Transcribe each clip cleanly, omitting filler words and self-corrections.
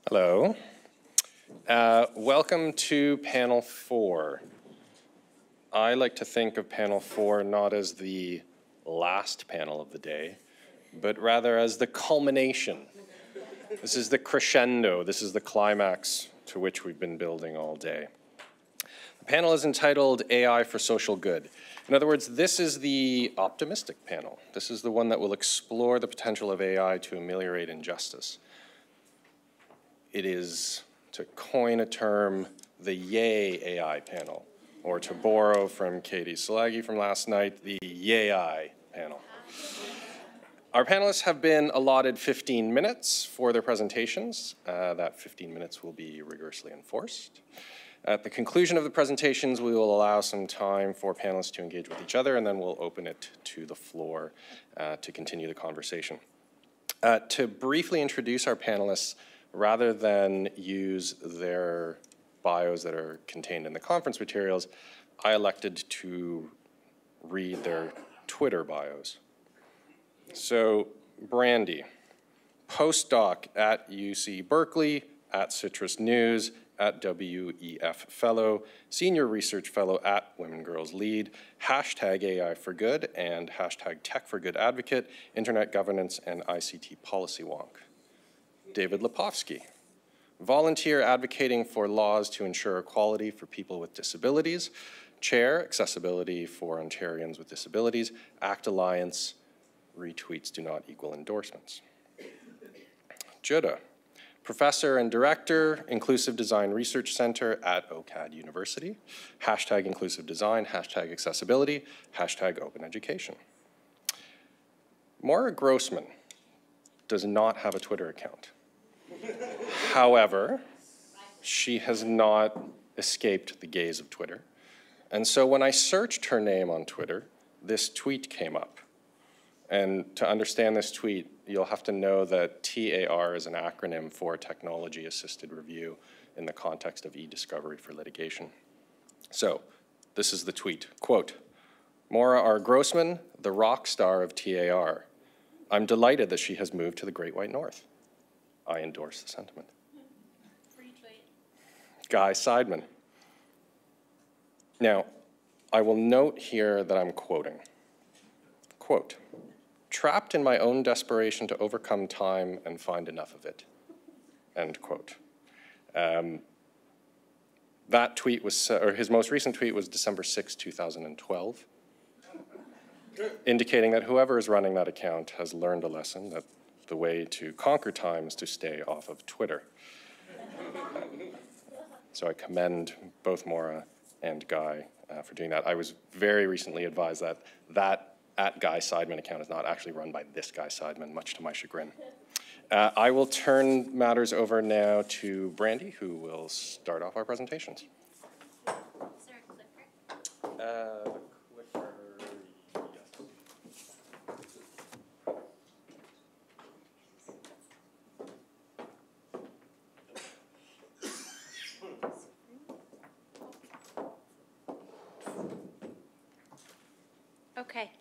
Hello. Welcome to panel 4. I like to think of panel 4 not as the last panel of the day, but rather as the culmination. This is the crescendo. This is the climax to which we've been building all day. The panel is entitled AI for Social Good. In other words, this is the optimistic panel. This is the one that will explore the potential of AI to ameliorate injustice. It is, to coin a term, the Yay AI panel, or to borrow from Katie Salagi from last night, the Yay panel. Our panelists have been allotted 15 minutes for their presentations. That 15 minutes will be rigorously enforced. At the conclusion of the presentations, we will allow some time for panelists to engage with each other, and then we'll open it to the floor to continue the conversation. To briefly introduce our panelists, rather than use their bios that are contained in the conference materials, I elected to read their Twitter bios. So, Brandy, postdoc at UC Berkeley, at Citrus News, at WEF Fellow, Senior Research Fellow at Women Girls Lead, hashtag AI for Good, and hashtag Tech for Good Advocate, Internet Governance, and ICT Policy Wonk. David Lepofsky, volunteer advocating for laws to ensure equality for people with disabilities, chair, Accessibility for Ontarians with Disabilities, ACT Alliance, retweets do not equal endorsements. Judah, professor and director, Inclusive Design Research Center at OCAD University, hashtag inclusive design, hashtag accessibility, hashtag open education. Maura Grossman does not have a Twitter account. However, she has not escaped the gaze of Twitter. And so when I searched her name on Twitter, this tweet came up. And to understand this tweet, you'll have to know that TAR is an acronym for Technology Assisted Review in the context of e-discovery for litigation. So this is the tweet, quote, Maura R. Grossman, the rock star of TAR. I'm delighted that she has moved to the Great White North. I endorse the sentiment. Retweet. Guy Seidman. Now, I will note here that I'm quoting. Quote, trapped in my own desperation to overcome time and find enough of it. End quote. That tweet was, or his most recent tweet was December 6, 2012, indicating that whoever is running that account has learned a lesson that the way to conquer time is to stay off of Twitter. So I commend both Maura and Guy for doing that. I was very recently advised that that @Guy Seidman account is not actually run by this Guy Seidman, much to my chagrin. I will turn matters over now to Brandy, who will start off our presentations. Is there a clicker? Clicker, yes. Okay.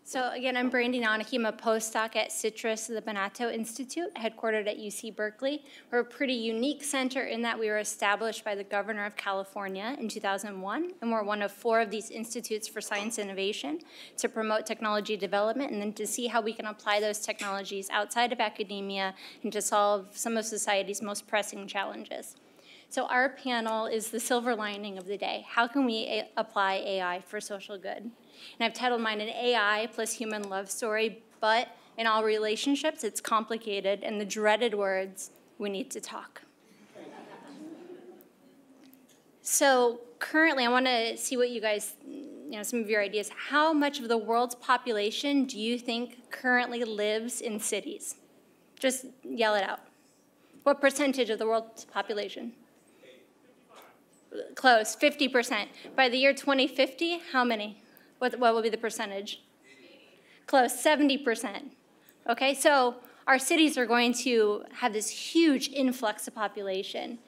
So again, I'm Brandy Noneke. I'm a postdoc at Citrus, the Bonato Institute, headquartered at UC Berkeley. We're a pretty unique center in that we were established by the governor of California in 2001, and we're one of 4 of these institutes for science innovation to promote technology development and then to see how we can apply those technologies outside of academia and to solve some of society's most pressing challenges. So our panel is the silver lining of the day. How can we apply AI for social good? And I've titled mine an AI plus human love story, but in all relationships, it's complicated, and the dreaded words, we need to talk. So currently, I want to see what you guys, some of your ideas. How much of the world's population do you think currently lives in cities? Just yell it out. What percentage of the world's population? Close, 50%. By the year 2050, how many? What will be the percentage? Close, 70%. Okay, so our cities are going to have this huge influx of population.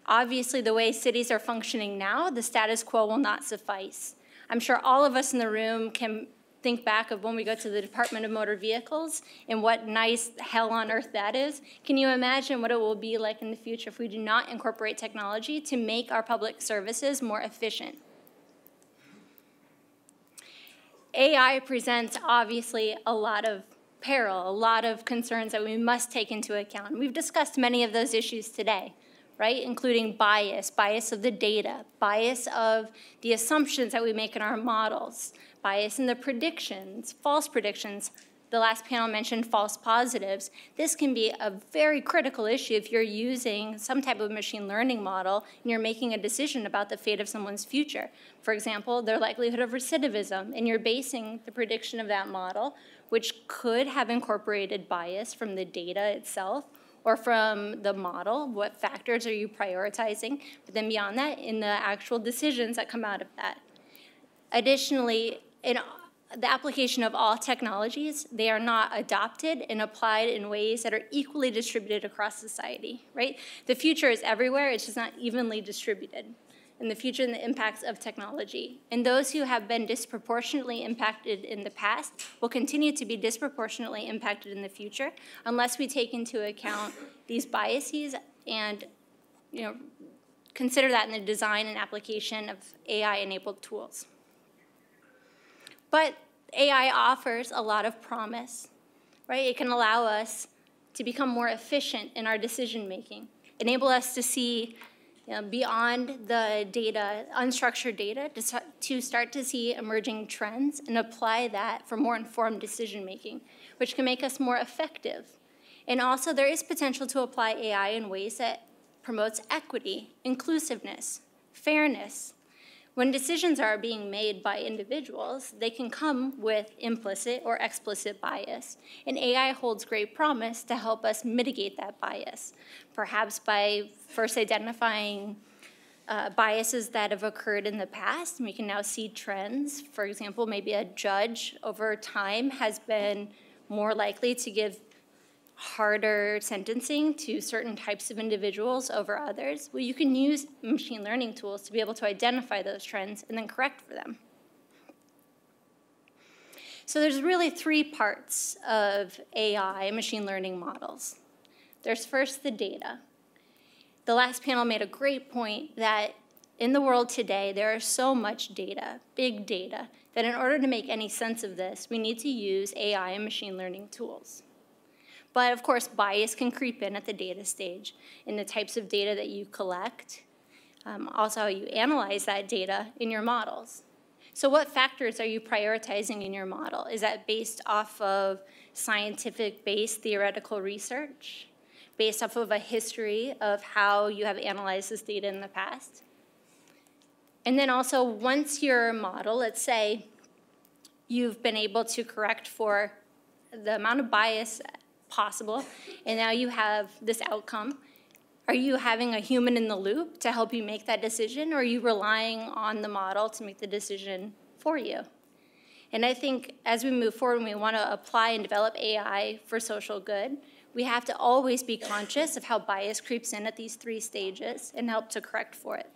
Obviously, the way cities are functioning now, the status quo will not suffice. I'm sure all of us in the room can think back of when we go to the Department of Motor Vehicles and what nice hell on earth that is. Can you imagine what it will be like in the future if we do not incorporate technology to make our public services more efficient? AI presents, obviously, a lot of peril, a lot of concerns that we must take into account. And we've discussed many of those issues today, right? Including bias, bias of the data, bias of the assumptions that we make in our models, bias in the predictions, false predictions. The last panel mentioned false positives. This can be a very critical issue if you're using some type of machine learning model and you're making a decision about the fate of someone's future. For example, their likelihood of recidivism, and you're basing the prediction of that model, which could have incorporated bias from the data itself or from the model. What factors are you prioritizing? But then beyond that, in the actual decisions that come out of that. Additionally, in the application of all technologies, they are not adopted and applied in ways that are equally distributed across society, right? The future is everywhere, it's just not evenly distributed. In the future and the impacts of technology. And those who have been disproportionately impacted in the past will continue to be disproportionately impacted in the future unless we take into account these biases and consider that in the design and application of AI-enabled tools. But AI offers a lot of promise, right? It can allow us to become more efficient in our decision-making, enable us to see beyond the data, unstructured data, to start to see emerging trends and apply that for more informed decision-making, which can make us more effective. And also, there is potential to apply AI in ways that promotes equity, inclusiveness, fairness. When decisions are being made by individuals, they can come with implicit or explicit bias. And AI holds great promise to help us mitigate that bias, perhaps by first identifying biases that have occurred in the past. We can now see trends. For example, maybe a judge over time has been more likely to give harder sentencing to certain types of individuals over others. Well, you can use machine learning tools to be able to identify those trends and then correct for them. So there's really three parts of AI, machine learning models. There's first the data. The last panel made a great point that in the world today, there is so much data, big data, that in order to make any sense of this, we need to use AI and machine learning tools. But of course, bias can creep in at the data stage in the types of data that you collect, also how you analyze that data in your models. So what factors are you prioritizing in your model? Is that based off of scientific-based theoretical research, based off of a history of how you have analyzed this data in the past? And then also, once your model, let's say you've been able to correct for the amount of bias possible, and now you have this outcome. Are you having a human in the loop to help you make that decision, or are you relying on the model to make the decision for you? And I think as we move forward and we want to apply and develop AI for social good, we have to always be conscious of how bias creeps in at these three stages and help to correct for it.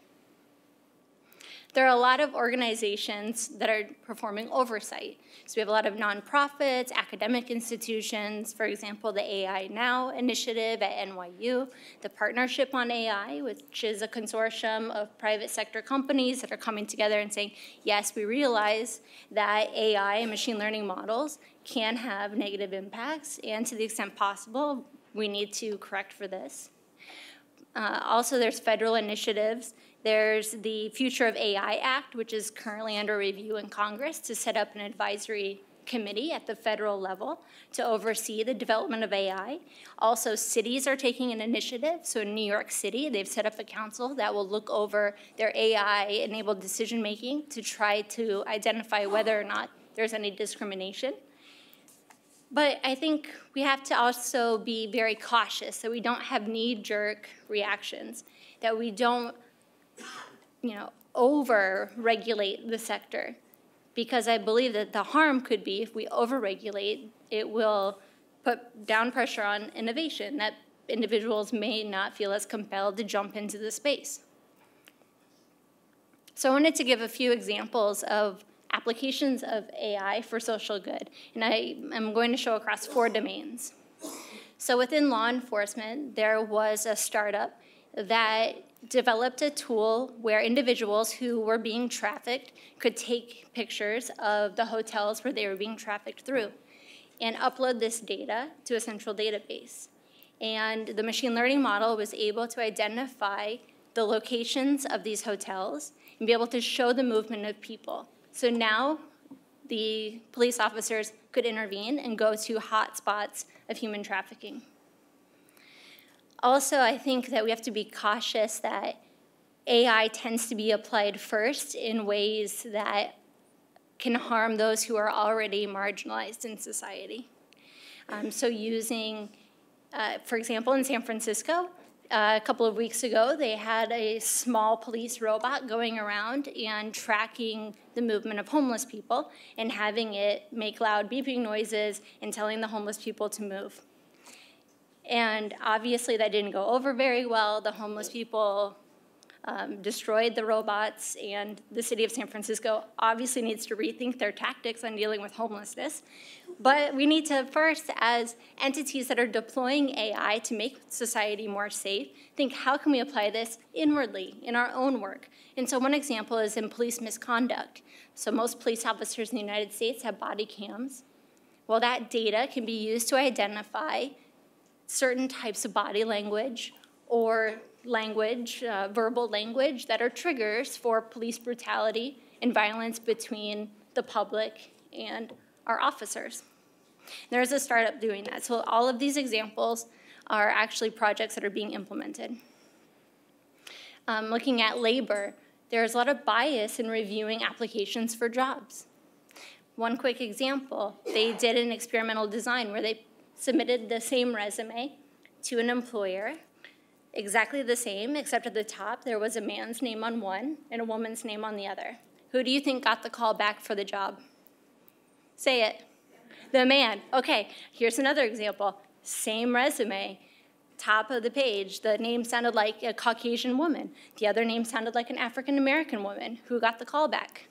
There are a lot of organizations that are performing oversight. So we have a lot of nonprofits, academic institutions, for example, the AI Now initiative at NYU, the Partnership on AI, which is a consortium of private sector companies that are coming together and saying, yes, we realize that AI and machine learning models can have negative impacts, and to the extent possible, we need to correct for this. Also, there's federal initiatives. There's the Future of AI Act, which is currently under review in Congress to set up an advisory committee at the federal level to oversee the development of AI. Also, cities are taking an initiative. So in New York City, they've set up a council that will look over their AI-enabled decision-making to try to identify whether or not there's any discrimination. But I think we have to also be very cautious that we don't have knee-jerk reactions, that we don't over-regulate the sector, because I believe that the harm could be if we over-regulate, it will put down pressure on innovation, that individuals may not feel as compelled to jump into the space. So I wanted to give a few examples of applications of AI for social good. And I am going to show across 4 domains. So within law enforcement, there was a startup that developed a tool where individuals who were being trafficked could take pictures of the hotels where they were being trafficked through and upload this data to a central database. And the machine learning model was able to identify the locations of these hotels and be able to show the movement of people. So now the police officers could intervene and go to hot spots of human trafficking. Also, I think that we have to be cautious that AI tends to be applied first in ways that can harm those who are already marginalized in society. So using, for example, in San Francisco, a couple of weeks ago, they had a small police robot going around and tracking the movement of homeless people and having it make loud beeping noises and telling the homeless people to move. And obviously that didn't go over very well. The homeless people destroyed the robots, and the city of San Francisco obviously needs to rethink their tactics on dealing with homelessness. But we need to first, as entities that are deploying AI to make society more safe, think how can we apply this inwardly in our own work? And so one example is in police misconduct. So most police officers in the United States have body cams. Well, that data can be used to identify certain types of body language or language, verbal language, that are triggers for police brutality and violence between the public and our officers. There's a startup doing that. So all of these examples are actually projects that are being implemented. Looking at labor, there's a lot of bias in reviewing applications for jobs. One quick example, they did an experimental design where they submitted the same resume to an employer, exactly the same, except at the top there was a man's name on one and a woman's name on the other. Who do you think got the call back for the job? Say it. The man. Okay, here's another example. Same resume. Top of the page, the name sounded like a Caucasian woman. The other name sounded like an African-American woman. Who got the call back?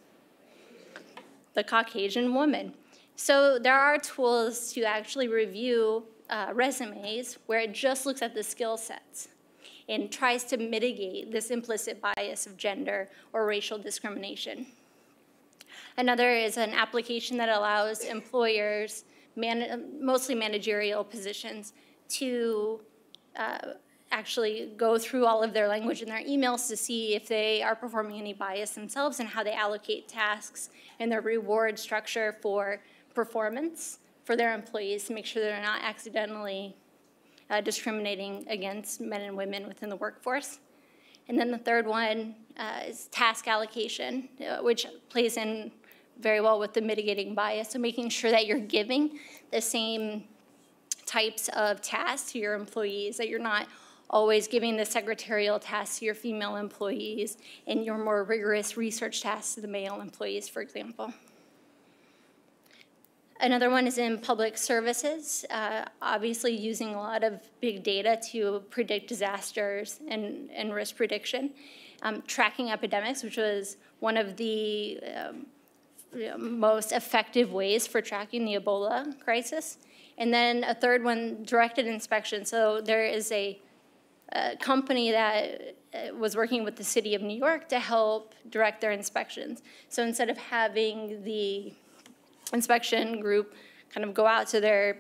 The Caucasian woman. So there are tools to actually review resumes where it just looks at the skill sets and tries to mitigate this implicit bias of gender or racial discrimination. Another is an application that allows employers, mostly managerial positions, to actually go through all of their language in their emails to see if they are performing any bias themselves and how they allocate tasks and their reward structure for performance for their employees to make sure they're not accidentally discriminating against men and women within the workforce. And then the third one is task allocation, which plays in very well with the mitigating bias. So making sure that you're giving the same types of tasks to your employees, that you're not always giving the secretarial tasks to your female employees and your more rigorous research tasks to the male employees, for example. Another one is in public services, obviously using a lot of big data to predict disasters and risk prediction. Tracking epidemics, which was one of the most effective ways for tracking the Ebola crisis. And then a third one, directed inspection. So there is a company that was working with the city of New York to help direct their inspections. So instead of having the inspection group kind of go out to their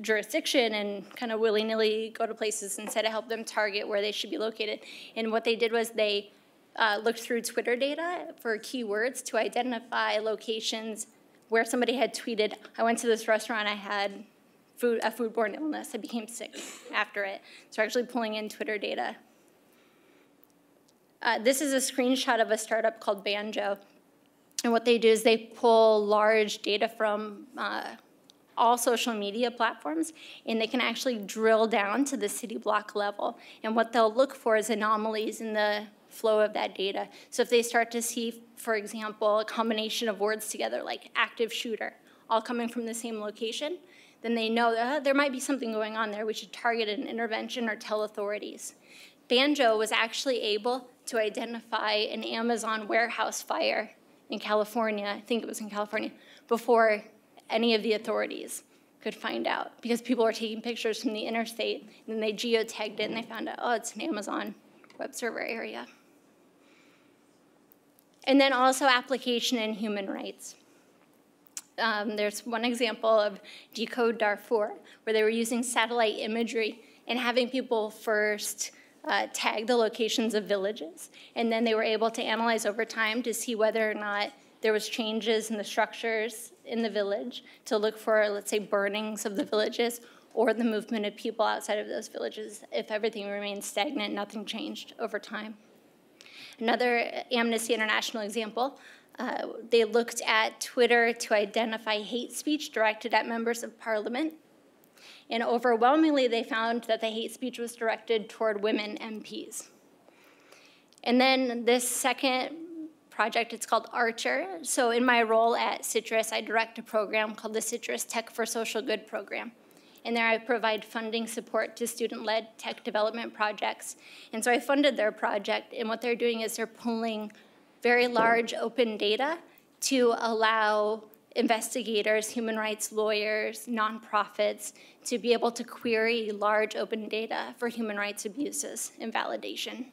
jurisdiction and kind of willy-nilly go to places, instead of help them target where they should be located. And what they did was they looked through Twitter data for keywords to identify locations where somebody had tweeted, I went to this restaurant, I had a foodborne illness, I became sick after it. So we're actually pulling in Twitter data. This is a screenshot of a startup called Banjo. And what they do is they pull large data from all social media platforms, and they can actually drill down to the city block level. And what they'll look for is anomalies in the flow of that data. So if they start to see, for example, a combination of words together like active shooter, all coming from the same location, then they know there might be something going on there. We should target an intervention or tell authorities. Banjo was actually able to identify an Amazon warehouse fire in California, I think it was in California, before any of the authorities could find out, because people were taking pictures from the interstate, and then they geotagged it, and they found out, oh, it's an Amazon web server area. And then also application in human rights. There's one example of Decode Darfur, where they were using satellite imagery and having people first tag the locations of villages. And then they were able to analyze over time to see whether or not there was changes in the structures in the village to look for, let's say, burnings of the villages or the movement of people outside of those villages. If everything remained stagnant, nothing changed over time. Another Amnesty International example, they looked at Twitter to identify hate speech directed at members of parliament. And overwhelmingly, they found that the hate speech was directed toward women MPs. And then this second project, it's called Archer. So in my role at Citrus, I direct a program called the Citrus Tech for Social Good program. And there I provide funding support to student-led tech development projects. And so I funded their project, and what they're doing is they're pulling very large open data to allow investigators, human rights lawyers, nonprofits to be able to query large open data for human rights abuses and validation.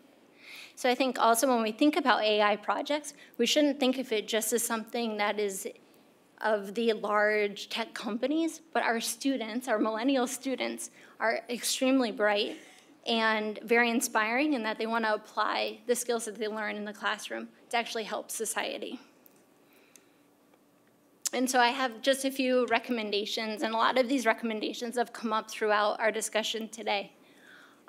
So I think also when we think about AI projects, we shouldn't think of it just as something that is of the large tech companies, but our students, our millennial students, are extremely bright and very inspiring in that they want to apply the skills that they learn in the classroom to actually help society. And so I have just a few recommendations, and a lot of these recommendations have come up throughout our discussion today.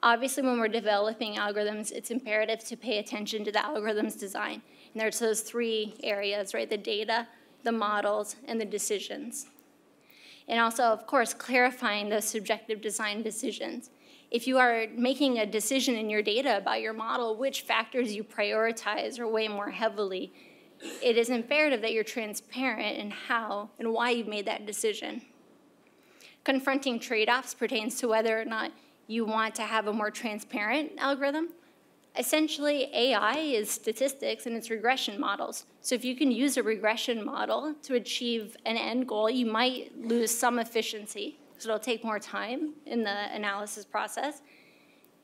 Obviously, when we're developing algorithms, it's imperative to pay attention to the algorithm's design. And there's those three areas, right? The data, the models, and the decisions. And also, of course, clarifying those subjective design decisions. If you are making a decision in your data about your model, which factors you prioritize or weigh more heavily, it is imperative that you're transparent in how and why you made that decision. Confronting trade-offs pertains to whether or not you want to have a more transparent algorithm. Essentially, AI is statistics and it's regression models. So if you can use a regression model to achieve an end goal, you might lose some efficiency, so it'll take more time in the analysis process.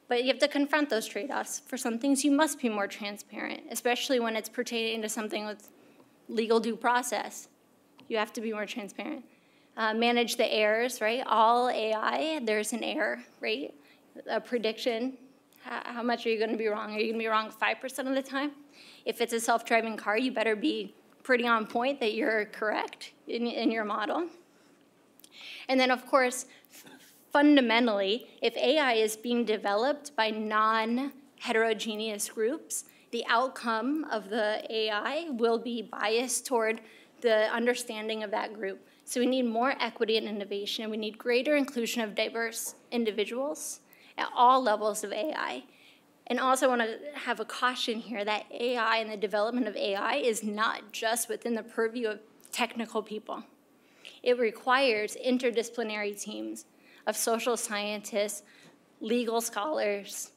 But you have to confront those trade-offs. For some things, you must be more transparent, especially when it's pertaining to something with legal due process. You have to be more transparent. Manage the errors, right? All AI, there's an error, right? A prediction. How much are you going to be wrong? Are you going to be wrong 5% of the time? If it's a self-driving car, you better be pretty on point that you're correct in your model. And then, of course, fundamentally, if AI is being developed by non-heterogeneous groups, the outcome of the AI will be biased toward the understanding of that group. So we need more equity and innovation. We need greater inclusion of diverse individuals at all levels of AI. And also I want to have a caution here that AI and the development of AI is not just within the purview of technical people. It requires interdisciplinary teams of social scientists, legal scholars,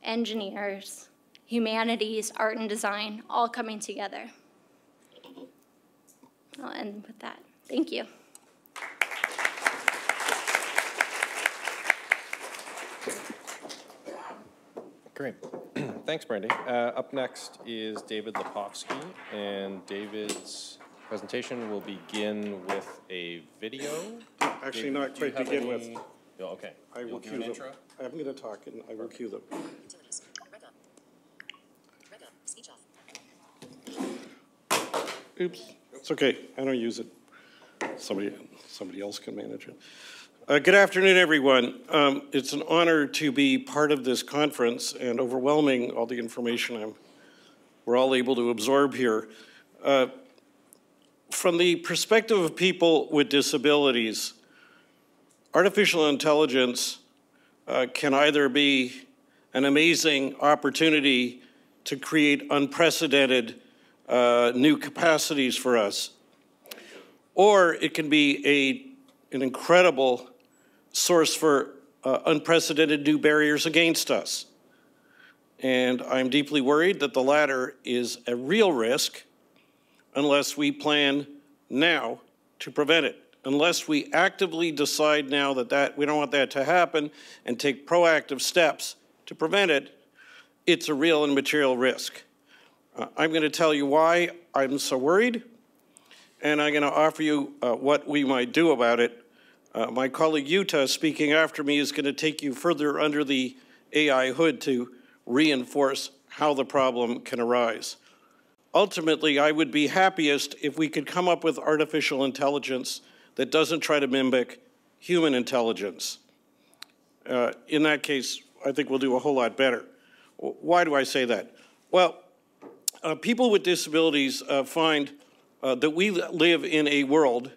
engineers, humanities, art and design, all coming together. I'll end with that. Thank you. Great. Thanks, Brandy. Up next is David Lepofsky, and David's presentation will begin with a video. Actually, David, not quite begin with. Oh, okay. I will cue them. Intro? I'm going to talk, and I will cue them. Utilities. Reg up. Reg up. Speech off. Oops. It's okay. I don't use it. Somebody else can manage it. Good afternoon, everyone. It's an honor to be part of this conference and overwhelming all the information we're all able to absorb here. From the perspective of people with disabilities, artificial intelligence can either be an amazing opportunity to create unprecedented new capacities for us, or it can be an incredible source for unprecedented new barriers against us. And I'm deeply worried that the latter is a real risk, unless we plan now to prevent it. Unless we actively decide now that we don't want that to happen and take proactive steps to prevent it, it's a real and material risk. I'm going to tell you why I'm so worried, and I'm going to offer you what we might do about it. My colleague Yuta, speaking after me, is going to take you further under the AI hood to reinforce how the problem can arise. Ultimately, I would be happiest if we could come up with artificial intelligence that doesn't try to mimic human intelligence. In that case, I think we'll do a whole lot better. Why do I say that? Well, people with disabilities find that we live in a world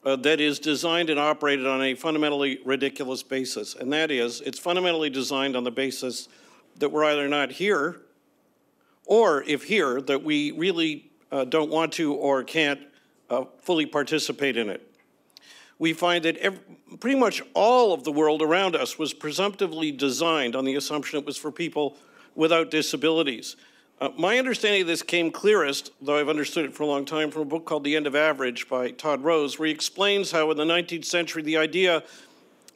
that is designed and operated on a fundamentally ridiculous basis. And that is, it's fundamentally designed on the basis that we're either not here, or if here, that we really don't want to or can't fully participate in it. We find that pretty much all of the world around us was presumptively designed on the assumption it was for people without disabilities. My understanding of this came clearest, though I've understood it for a long time, from a book called The End of Average by Todd Rose, where he explains how in the 19th century the idea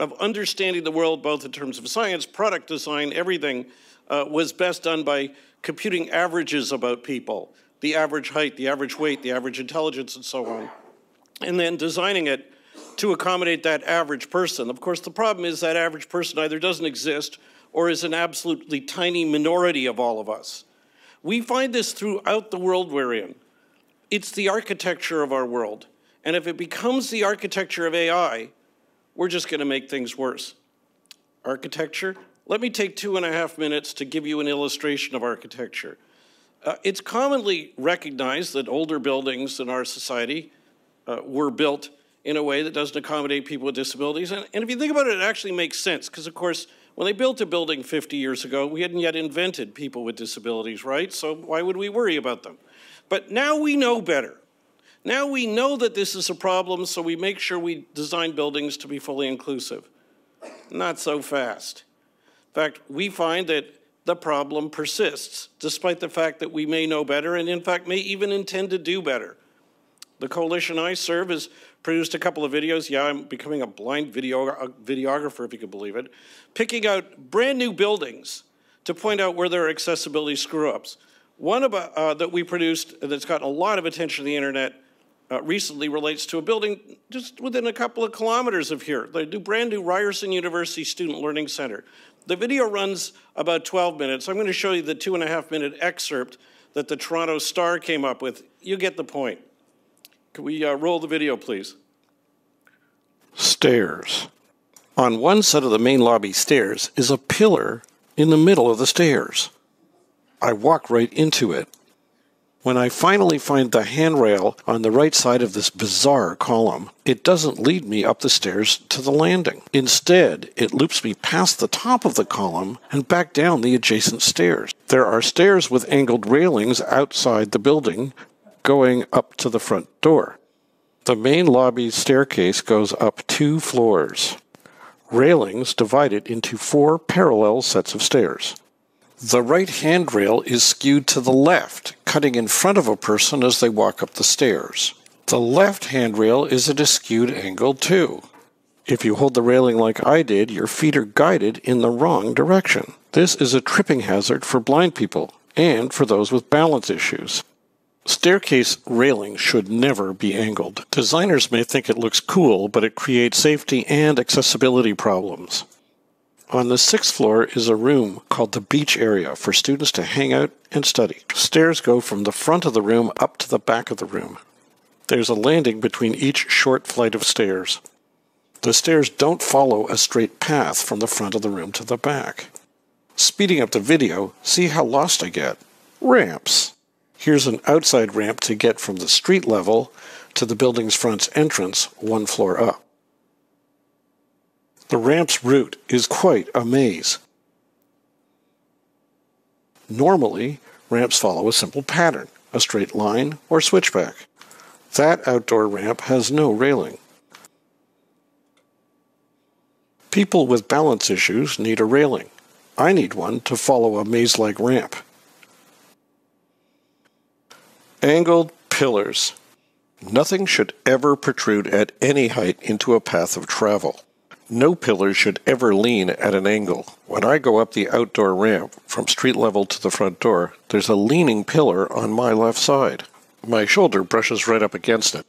of understanding the world, both in terms of science, product design, everything, was best done by computing averages about people, the average height, the average weight, the average intelligence, and so on, and then designing it to accommodate that average person. Of course, the problem is that average person either doesn't exist or is an absolutely tiny minority of all of us. We find this throughout the world we're in. It's the architecture of our world. And if it becomes the architecture of AI, we're just going to make things worse. Architecture? Let me take 2.5 minutes to give you an illustration of architecture. It's commonly recognized that older buildings in our society were built in a way that doesn't accommodate people with disabilities. And if you think about it, it actually makes sense, because of course, when they built a building 50 years ago, we hadn't yet invented people with disabilities, right? So why would we worry about them? But now we know better. Now we know that this is a problem, so we make sure we design buildings to be fully inclusive. Not so fast. In fact, we find that the problem persists, despite the fact that we may know better and in fact may even intend to do better. The coalition I serve has produced a couple of videos. Yeah, I'm becoming a blind videographer, if you could believe it, picking out brand new buildings to point out where there are accessibility screw-ups. One about, that we produced that's gotten a lot of attention on the internet recently relates to a building just within a couple of kilometers of here. The brand new Ryerson University Student Learning Center. The video runs about 12 minutes. I'm going to show you the 2.5-minute excerpt that the Toronto Star came up with. You get the point. Can we roll the video, please? Stairs. On one side of the main lobby stairs is a pillar in the middle of the stairs. I walk right into it. When I finally find the handrail on the right side of this bizarre column, it doesn't lead me up the stairs to the landing. Instead, it loops me past the top of the column and back down the adjacent stairs. There are stairs with angled railings outside the building going up to the front door. The main lobby staircase goes up 2 floors. Railings divide it into 4 parallel sets of stairs. The right handrail is skewed to the left, cutting in front of a person as they walk up the stairs. The left handrail is at a skewed angle too. If you hold the railing like I did, your feet are guided in the wrong direction. This is a tripping hazard for blind people and for those with balance issues. Staircase railings should never be angled. Designers may think it looks cool, but it creates safety and accessibility problems. On the 6th floor is a room called the beach area for students to hang out and study. Stairs go from the front of the room up to the back of the room. There's a landing between each short flight of stairs. The stairs don't follow a straight path from the front of the room to the back. Speeding up the video, see how lost I get. Ramps. Here's an outside ramp to get from the street level to the building's front entrance 1 floor up. The ramp's route is quite a maze. Normally, ramps follow a simple pattern, a straight line or switchback. That outdoor ramp has no railing. People with balance issues need a railing. I need one to follow a maze-like ramp. Angled Pillars. Nothing should ever protrude at any height into a path of travel. No pillar should ever lean at an angle. When I go up the outdoor ramp from street level to the front door, there's a leaning pillar on my left side. My shoulder brushes right up against it.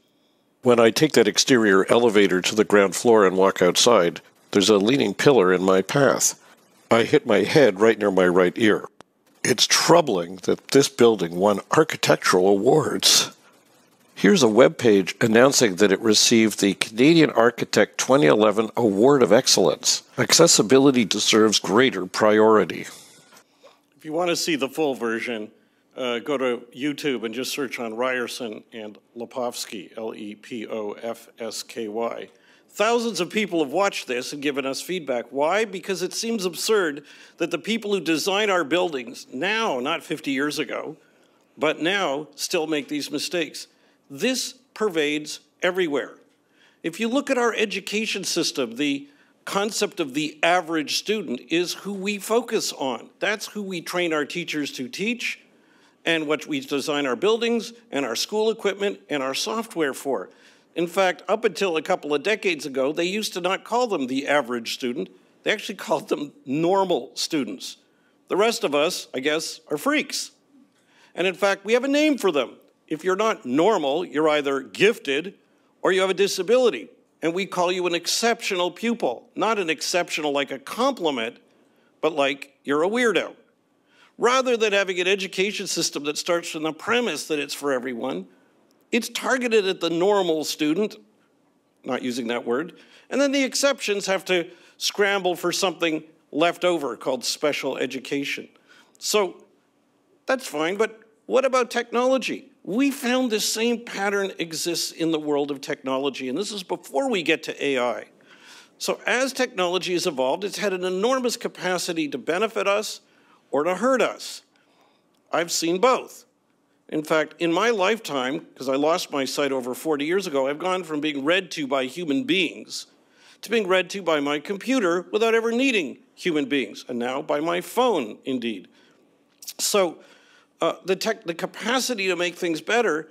When I take that exterior elevator to the ground floor and walk outside, there's a leaning pillar in my path. I hit my head right near my right ear. It's troubling that this building won architectural awards. Here's a web page announcing that it received the Canadian Architect 2011 Award of Excellence. Accessibility deserves greater priority. If you want to see the full version, go to YouTube and just search on Ryerson and Lepofsky, Lepofsky. Thousands of people have watched this and given us feedback. Why? Because it seems absurd that the people who design our buildings now, not 50 years ago, but now still make these mistakes. This pervades everywhere. If you look at our education system, the concept of the average student is who we focus on. That's who we train our teachers to teach and what we design our buildings and our school equipment and our software for. In fact, up until a couple of decades ago, they used to not call them the average student. They actually called them normal students. The rest of us, I guess, are freaks. And in fact, we have a name for them. If you're not normal, you're either gifted or you have a disability. And we call you an exceptional pupil. Not an exceptional like a compliment, but like you're a weirdo. Rather than having an education system that starts from the premise that it's for everyone, it's targeted at the normal student, not using that word, and then the exceptions have to scramble for something left over called special education. So that's fine, but what about technology? We found this same pattern exists in the world of technology, and this is before we get to AI. So as technology has evolved, it's had an enormous capacity to benefit us or to hurt us. I've seen both. In fact, in my lifetime, because I lost my sight over 40 years ago, I've gone from being read to by human beings to being read to by my computer without ever needing human beings, and now by my phone, indeed. So the capacity to make things better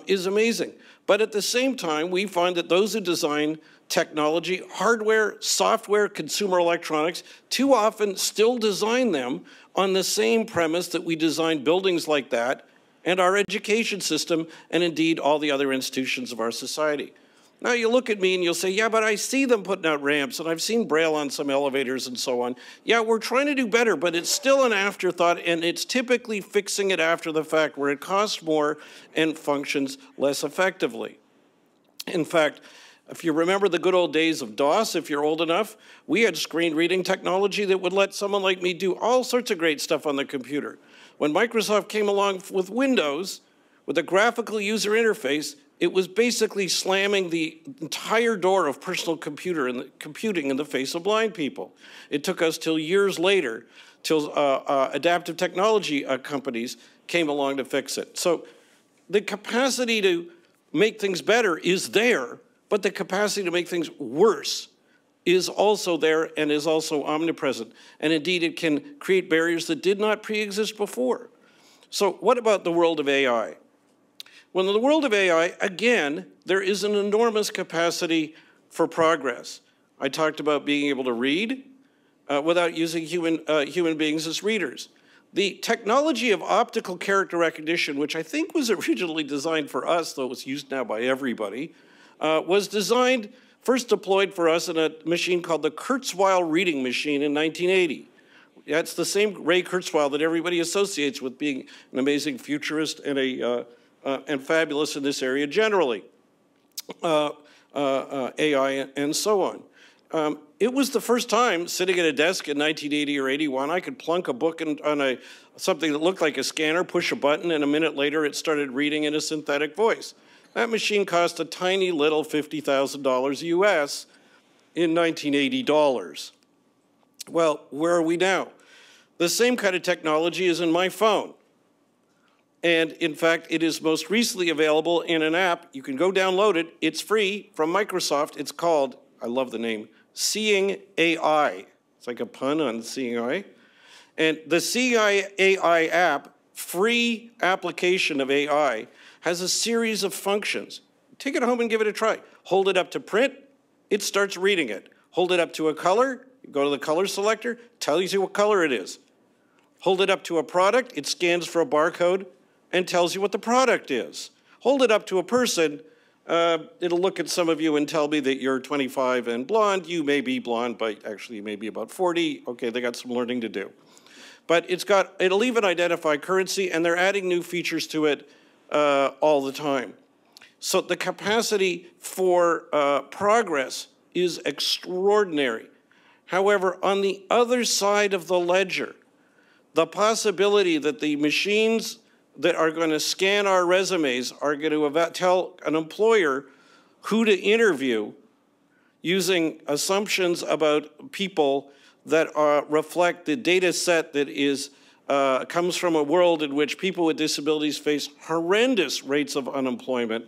is amazing. But at the same time, we find that those who design technology, hardware, software, consumer electronics, too often still design them on the same premise that we design buildings like that and our education system, and indeed all the other institutions of our society. Now you look at me and you'll say, yeah, but I see them putting out ramps, and I've seen Braille on some elevators and so on. Yeah, we're trying to do better, but it's still an afterthought, and it's typically fixing it after the fact where it costs more and functions less effectively. In fact, if you remember the good old days of DOS, if you're old enough, we had screen reading technology that would let someone like me do all sorts of great stuff on the computer. When Microsoft came along with Windows, with a graphical user interface, it was basically slamming the entire door of personal computing in the face of blind people. It took us till years later, till adaptive technology companies came along to fix it. So the capacity to make things better is there, but the capacity to make things worse is also there and is also omnipresent. And indeed, it can create barriers that did not pre-exist before. So what about the world of AI? Well, in the world of AI, again, there is an enormous capacity for progress. I talked about being able to read without using human beings as readers. The technology of optical character recognition, which I think was originally designed for us, though it's used now by everybody, was designed, first deployed for us in a machine called the Kurzweil reading machine in 1980. That's the same Ray Kurzweil that everybody associates with being an amazing futurist and and fabulous in this area generally, AI and so on. It was the first time, sitting at a desk in 1980 or 81, I could plunk a book on something that looked like a scanner, push a button, and a minute later it started reading in a synthetic voice. That machine cost a tiny little $50,000 US in 1980 dollars. Well, where are we now? The same kind of technology is in my phone. And in fact, it is most recently available in an app. You can go download it. It's free from Microsoft. It's called, I love the name, Seeing AI. It's like a pun on Seeing Eye. And the Seeing AI app, free application of AI, has a series of functions. Take it home and give it a try. Hold it up to print, it starts reading it. Hold it up to a color, go to the color selector, tells you what color it is. Hold it up to a product, it scans for a barcode and tells you what the product is. Hold it up to a person, it'll look at some of you and tell me that you're 25 and blonde. You may be blonde, but actually you may be about 40. Okay, they got some learning to do. But it'll even identify currency, and they're adding new features to it all the time. So the capacity for progress is extraordinary. However, on the other side of the ledger, the possibility that the machines that are going to scan our resumes are going to tell an employer who to interview using assumptions about people that reflect the data set that comes from a world in which people with disabilities face horrendous rates of unemployment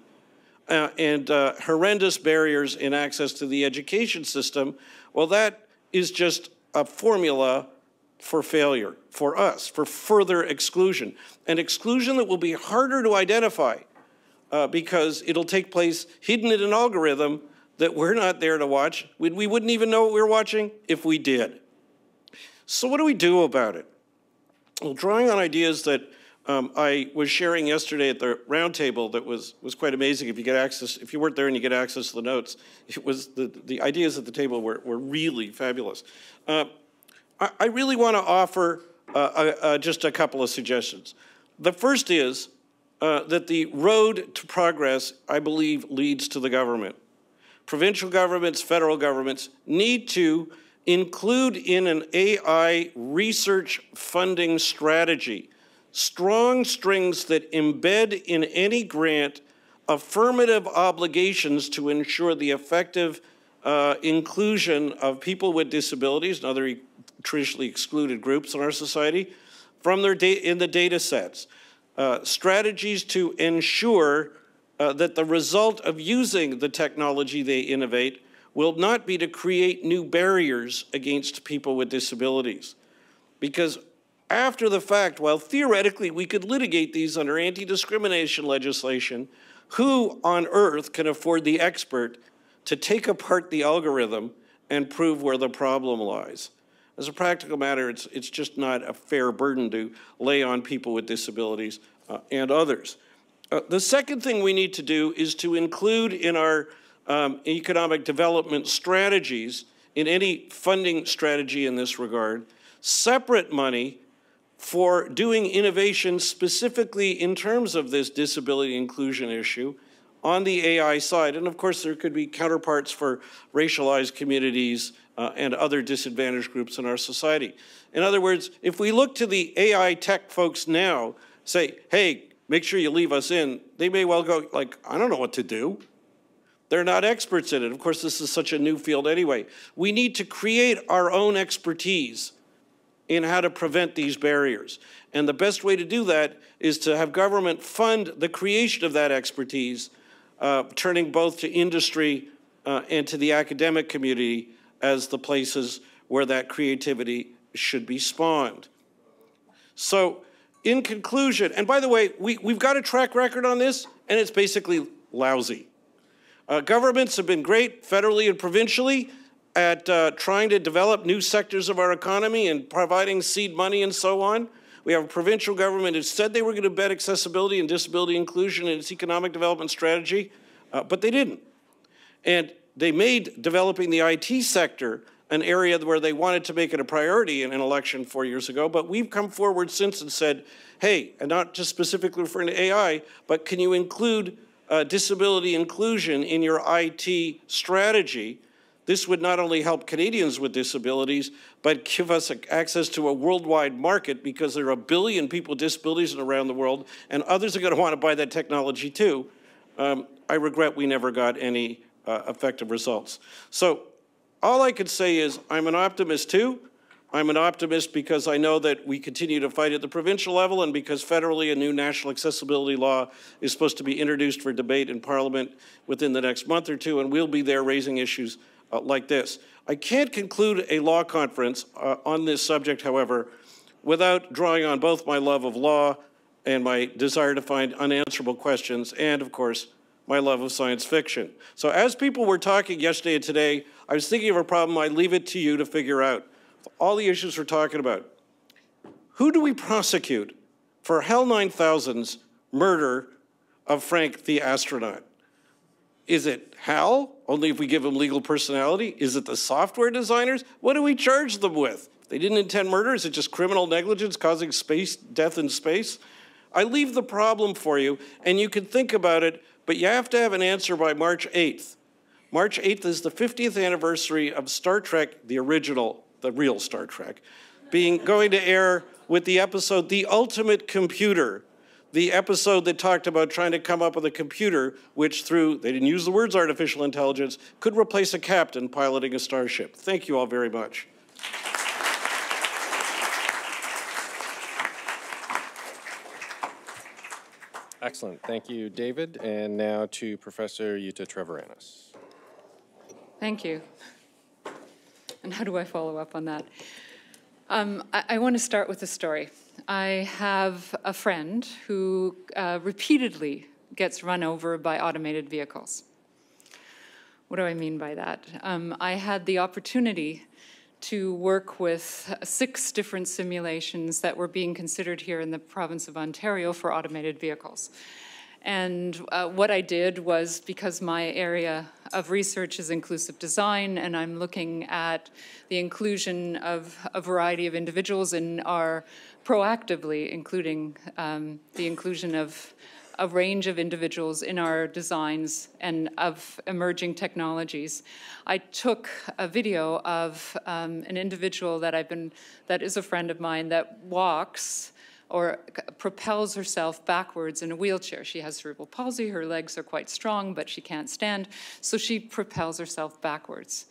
and horrendous barriers in access to the education system. Well, that is just a formula for failure, for us, for further exclusion. An exclusion that will be harder to identify because it'll take place hidden in an algorithm that we're not there to watch. We wouldn't even know what we were watching if we did. So what do we do about it? Well, drawing on ideas that I was sharing yesterday at the roundtable that was quite amazing. If you get access, if you weren't there and you get access to the notes, it was the ideas at the table were really fabulous. I really want to offer just a couple of suggestions. The first is that the road to progress, I believe, leads to the government. Provincial governments, federal governments need to include in an AI research funding strategy strong strings that embed in any grant affirmative obligations to ensure the effective inclusion of people with disabilities and other traditionally excluded groups in our society from their in the data sets. Strategies to ensure that the result of using the technology they innovate will not be to create new barriers against people with disabilities. Because after the fact, while theoretically we could litigate these under anti-discrimination legislation, who on earth can afford the expert to take apart the algorithm and prove where the problem lies? As a practical matter, it's just not a fair burden to lay on people with disabilities and others. The second thing we need to do is to include in our economic development strategies, in any funding strategy in this regard, separate money for doing innovation specifically in terms of this disability inclusion issue on the AI side. And of course, there could be counterparts for racialized communities and other disadvantaged groups in our society. In other words, if we look to the AI tech folks now, say, hey, make sure you leave us in, they may well go like, I don't know what to do. They're not experts in it. Of course, this is such a new field anyway. We need to create our own expertise in how to prevent these barriers. And the best way to do that is to have government fund the creation of that expertise, turning both to industry and to the academic community as the places where that creativity should be spawned. So in conclusion, and by the way, we've got a track record on this, and it's basically lousy. Governments have been great, federally and provincially, at trying to develop new sectors of our economy and providing seed money and so on. We have a provincial government that said they were going to embed accessibility and disability inclusion in its economic development strategy, but they didn't. And they made developing the IT sector an area where they wanted to make it a priority in an election 4 years ago, but we've come forward since and said, hey, and not just specifically referring to AI, but can you include disability inclusion in your IT strategy? This would not only help Canadians with disabilities, but give us access to a worldwide market, because there are 1 billion people with disabilities around the world, and others are going to want to buy that technology too. I regret we never got any effective results. So all I could say is I'm an optimist too. I'm an optimist because I know that we continue to fight at the provincial level, and because federally a new national accessibility law is supposed to be introduced for debate in Parliament within the next month or two, and we'll be there raising issues like this. I can't conclude a law conference on this subject, however, without drawing on both my love of law and my desire to find unanswerable questions, and of course, my love of science fiction. So as people were talking yesterday and today, I was thinking of a problem. I leave it to you to figure out. All the issues we're talking about. Who do we prosecute for HAL 9000's murder of Frank the astronaut? Is it HAL, only if we give him legal personality? Is it the software designers? What do we charge them with? They didn't intend murder? Is it just criminal negligence causing death in space? I leave the problem for you, and you can think about it, but you have to have an answer by March 8th. March 8th is the 50th anniversary of Star Trek, the original, the real Star Trek, going to air with the episode The Ultimate Computer, the episode that talked about trying to come up with a computer which through, they didn't use the words artificial intelligence, could replace a captain piloting a starship. Thank you all very much. Excellent. Thank you, David. And now to Professor Jutta Treviranus. Thank you. And how do I follow up on that? I want to start with a story. I have a friend who repeatedly gets run over by automated vehicles. What do I mean by that? I had the opportunity to work with 6 different simulations that were being considered here in the province of Ontario for automated vehicles. And what I did was, because my area of research is inclusive design, and I'm looking at the inclusion of a variety of individuals in our proactively including the inclusion of a range of individuals in our designs and of emerging technologies. I took a video of an individual that is a friend of mine that walks or propels herself backwards in a wheelchair. She has cerebral palsy, her legs are quite strong, but she can't stand, so she propels herself backwards.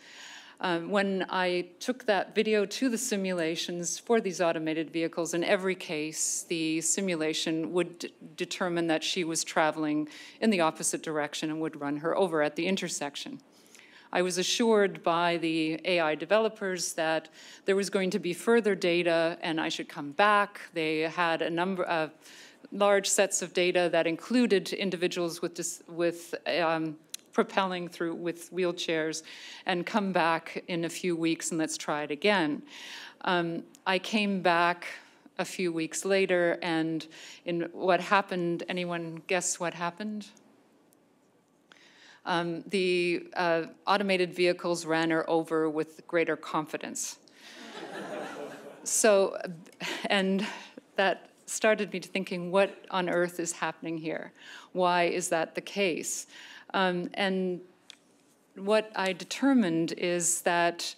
When I took that video to the simulations for these automated vehicles, in every case, the simulation would determine that she was traveling in the opposite direction and would run her over at the intersection. I was assured by the AI developers that there was going to be further data and I should come back. They had a number of large sets of data that included individuals with propelling through with wheelchairs, and come back in a few weeks and let's try it again. I came back a few weeks later, and in what happened, anyone guess what happened? The automated vehicles ran her over with greater confidence. So, and that started me to thinking, what on earth is happening here? Why is that the case? And what I determined is that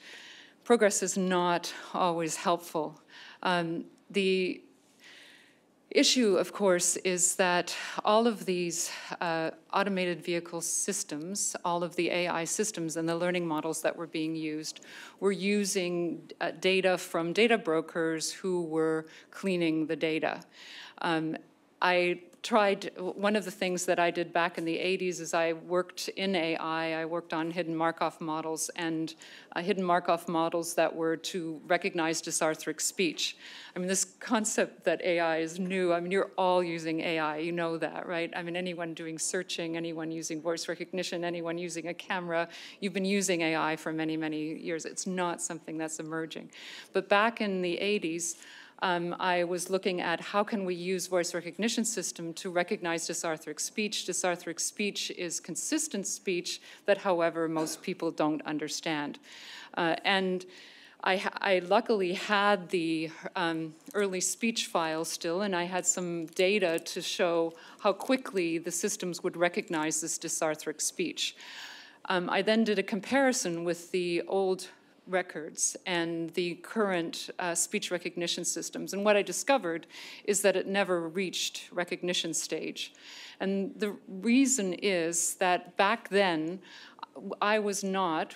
progress is not always helpful. The issue, of course, is that all of these automated vehicle systems, all of the AI systems and the learning models that were being used were using data from data brokers who were cleaning the data. One of the things that I did back in the 80s is I worked in AI. I worked on hidden Markov models, and hidden Markov models that were to recognize dysarthric speech. I mean, this concept that AI is new, I mean, you're all using AI, you know that, right? I mean, anyone doing searching, anyone using voice recognition, anyone using a camera, you've been using AI for many, many years. It's not something that's emerging. But back in the 80s, I was looking at how can we use voice recognition system to recognize dysarthric speech. Dysarthric speech is consistent speech that, however, most people don't understand. And I luckily had the early speech file still, and I had some data to show how quickly the systems would recognize this dysarthric speech. I then did a comparison with the old records and the current speech recognition systems. And what I discovered is that it never reached recognition stage. And the reason is that back then,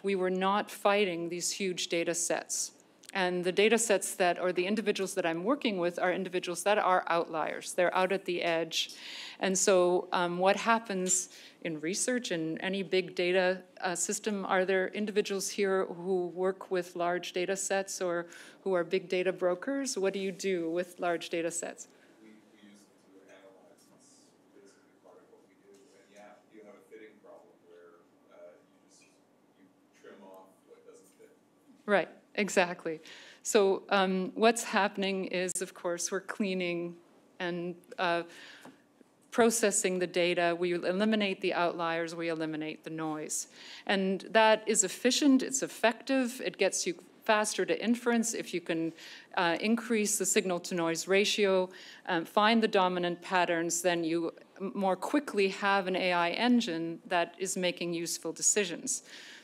we were not fighting these huge data sets. And the data sets or the individuals that I'm working with are individuals that are outliers. They're out at the edge. And so what happens in research in any big data system, are there individuals here who work with large data sets or who are big data brokers? What do you do with large data sets? We use Right, exactly. So what's happening is, of course, we're cleaning and processing the data. We eliminate the outliers, we eliminate the noise. And that is efficient, it's effective, it gets you faster to inference if you can increase the signal-to-noise ratio, find the dominant patterns, then you more quickly have an AI engine that is making useful decisions.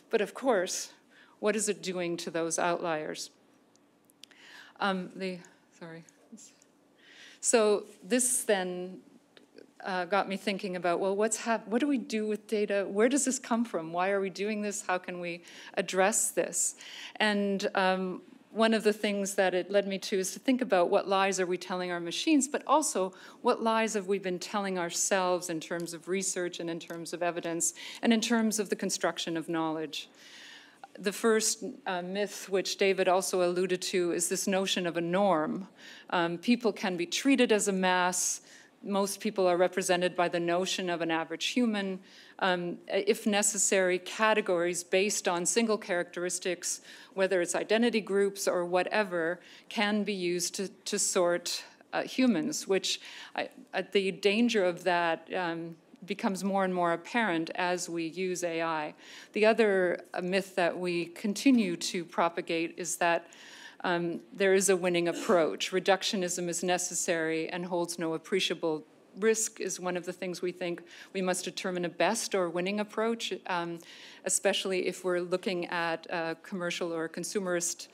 But of course, what is it doing to those outliers? So this then got me thinking about, well, what do we do with data? Where does this come from? Why are we doing this? How can we address this? And one of the things that it led me to is to think about what lies are we telling our machines, but also what lies have we been telling ourselves in terms of research and in terms of evidence and in terms of the construction of knowledge. The first myth, which David also alluded to, is this notion of a norm. People can be treated as a mass. Most people are represented by the notion of an average human. If necessary, categories based on single characteristics, whether it's identity groups or whatever, can be used to sort humans, which the danger of that becomes more and more apparent as we use AI. The other myth that we continue to propagate is that there is a winning approach. Reductionism is necessary and holds no appreciable risk is one of the things we think we must determine a best or winning approach, especially if we're looking at a commercial or a consumerist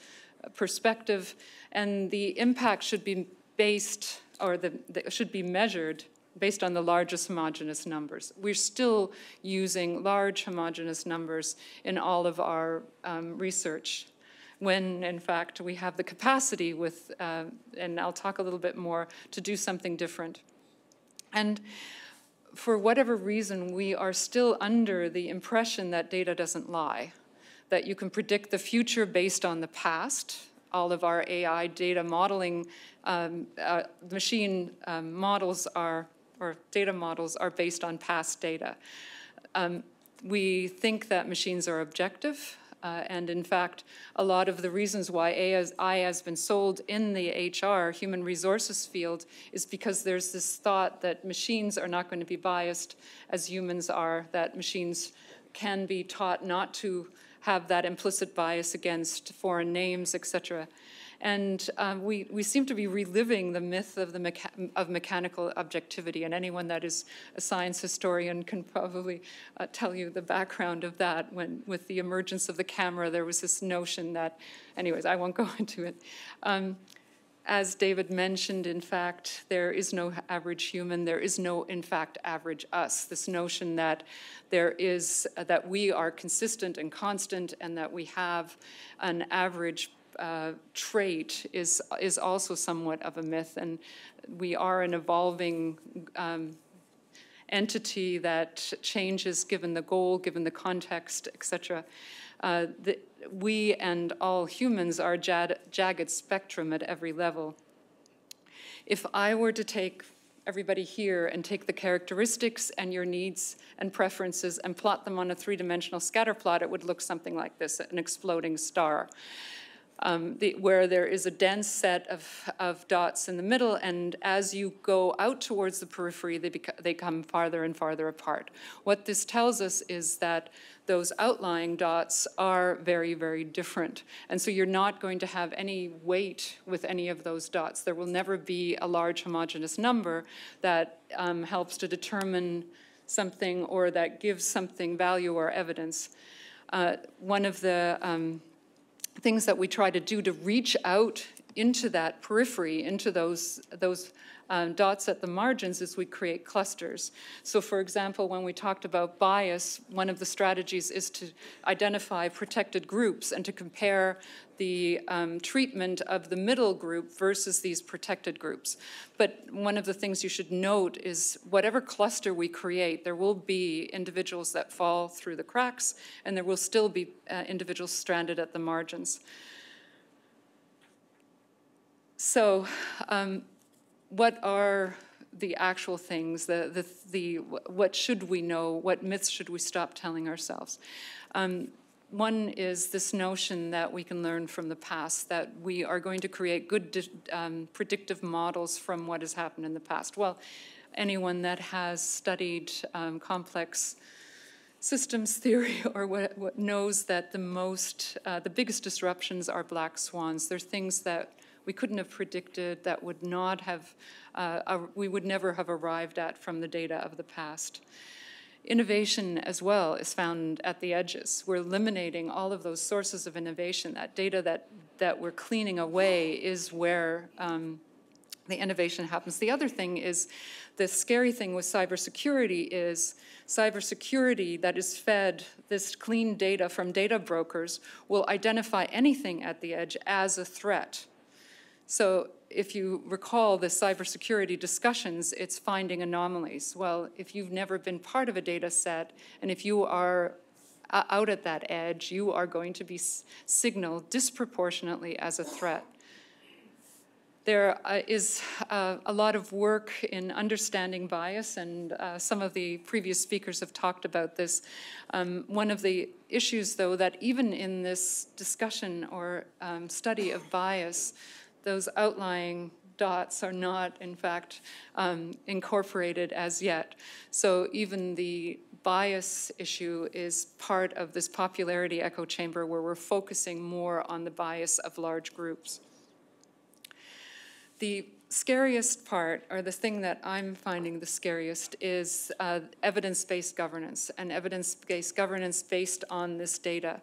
perspective. And the impact should be based, or should be measured based on the largest homogeneous numbers. We're still using large homogeneous numbers in all of our research, when in fact we have the capacity with, and I'll talk a little bit more, to do something different. And for whatever reason, we are still under the impression that data doesn't lie, that you can predict the future based on the past. All of our AI data modeling machine models are, or data models are based on past data. We think that machines are objective, and in fact, a lot of the reasons why AI has been sold in the HR, human resources field, is because there's this thought that machines are not going to be biased as humans are, that machines can be taught not to have that implicit bias against foreign names, etc. And we seem to be reliving the myth of mechanical objectivity, and anyone that is a science historian can probably tell you the background of that. When, with the emergence of the camera, there was this notion that, anyways, I won't go into it. As David mentioned, in fact, there is no average human. There is no, in fact, average us. This notion that there is, that we are consistent and constant, and that we have an average trait is also somewhat of a myth, and we are an evolving entity that changes given the goal, given the context, etc. We and all humans are jagged spectrum at every level. If I were to take everybody here and take the characteristics and your needs and preferences and plot them on a three-dimensional scatter plot, it would look something like this, an exploding star. Where there is a dense set of dots in the middle, and as you go out towards the periphery, they come farther and farther apart. What this tells us is that those outlying dots are very, very different. And so you're not going to have any weight with any of those dots. There will never be a large homogeneous number that helps to determine something or that gives something value or evidence. One of the things that we try to do to reach out into that periphery, into those dots at the margins, is we create clusters. So for example, when we talked about bias, one of the strategies is to identify protected groups and to compare the treatment of the middle group versus these protected groups. But one of the things you should note is whatever cluster we create, there will be individuals that fall through the cracks, and there will still be individuals stranded at the margins. So what are the actual things, what should we know, what myths should we stop telling ourselves? One is this notion that we can learn from the past, that we are going to create good predictive models from what has happened in the past. Well, anyone that has studied complex systems theory or what knows that the biggest disruptions are black swans. They're things that we couldn't have predicted, that would not have, we would never have arrived at from the data of the past. Innovation as well is found at the edges. We're eliminating all of those sources of innovation. That data that we're cleaning away is where the innovation happens. The other thing is, the scary thing with cybersecurity is cybersecurity that is fed this clean data from data brokers will identify anything at the edge as a threat. So if you recall the cybersecurity discussions, it's finding anomalies. Well, if you've never been part of a data set, and if you are out at that edge, you are going to be signaled disproportionately as a threat. There is a lot of work in understanding bias, and some of the previous speakers have talked about this. One of the issues, though, that even in this discussion or study of bias, those outlying dots are not, in fact, incorporated as yet. So even the bias issue is part of this popularity echo chamber where we're focusing more on the bias of large groups. The scariest part, or the thing that I'm finding the scariest, is evidence-based governance, and evidence-based governance based on this data.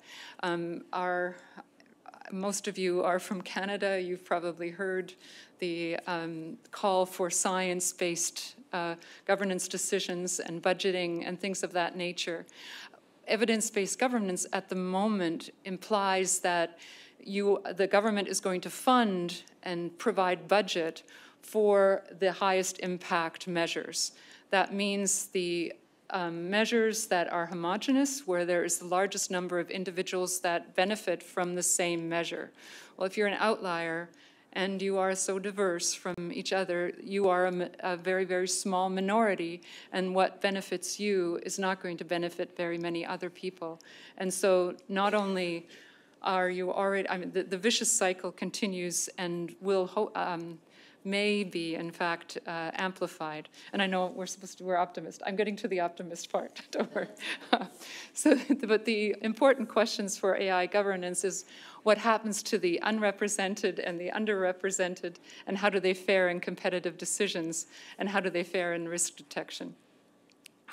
Most of you are from Canada. You've probably heard the call for science-based governance decisions and budgeting and things of that nature. Evidence-based governance at the moment implies that the government is going to fund and provide budget for the highest impact measures. That means the measures that are homogeneous, where there is the largest number of individuals that benefit from the same measure. Well, if you're an outlier and you are so diverse from each other, you are a very, very small minority, and what benefits you is not going to benefit very many other people. And so not only are you already, I mean, the vicious cycle continues and may be, in fact, amplified. And I know we're optimist. I'm getting to the optimist part, don't worry. But the important questions for AI governance is what happens to the unrepresented and the underrepresented, and how do they fare in competitive decisions, and how do they fare in risk detection?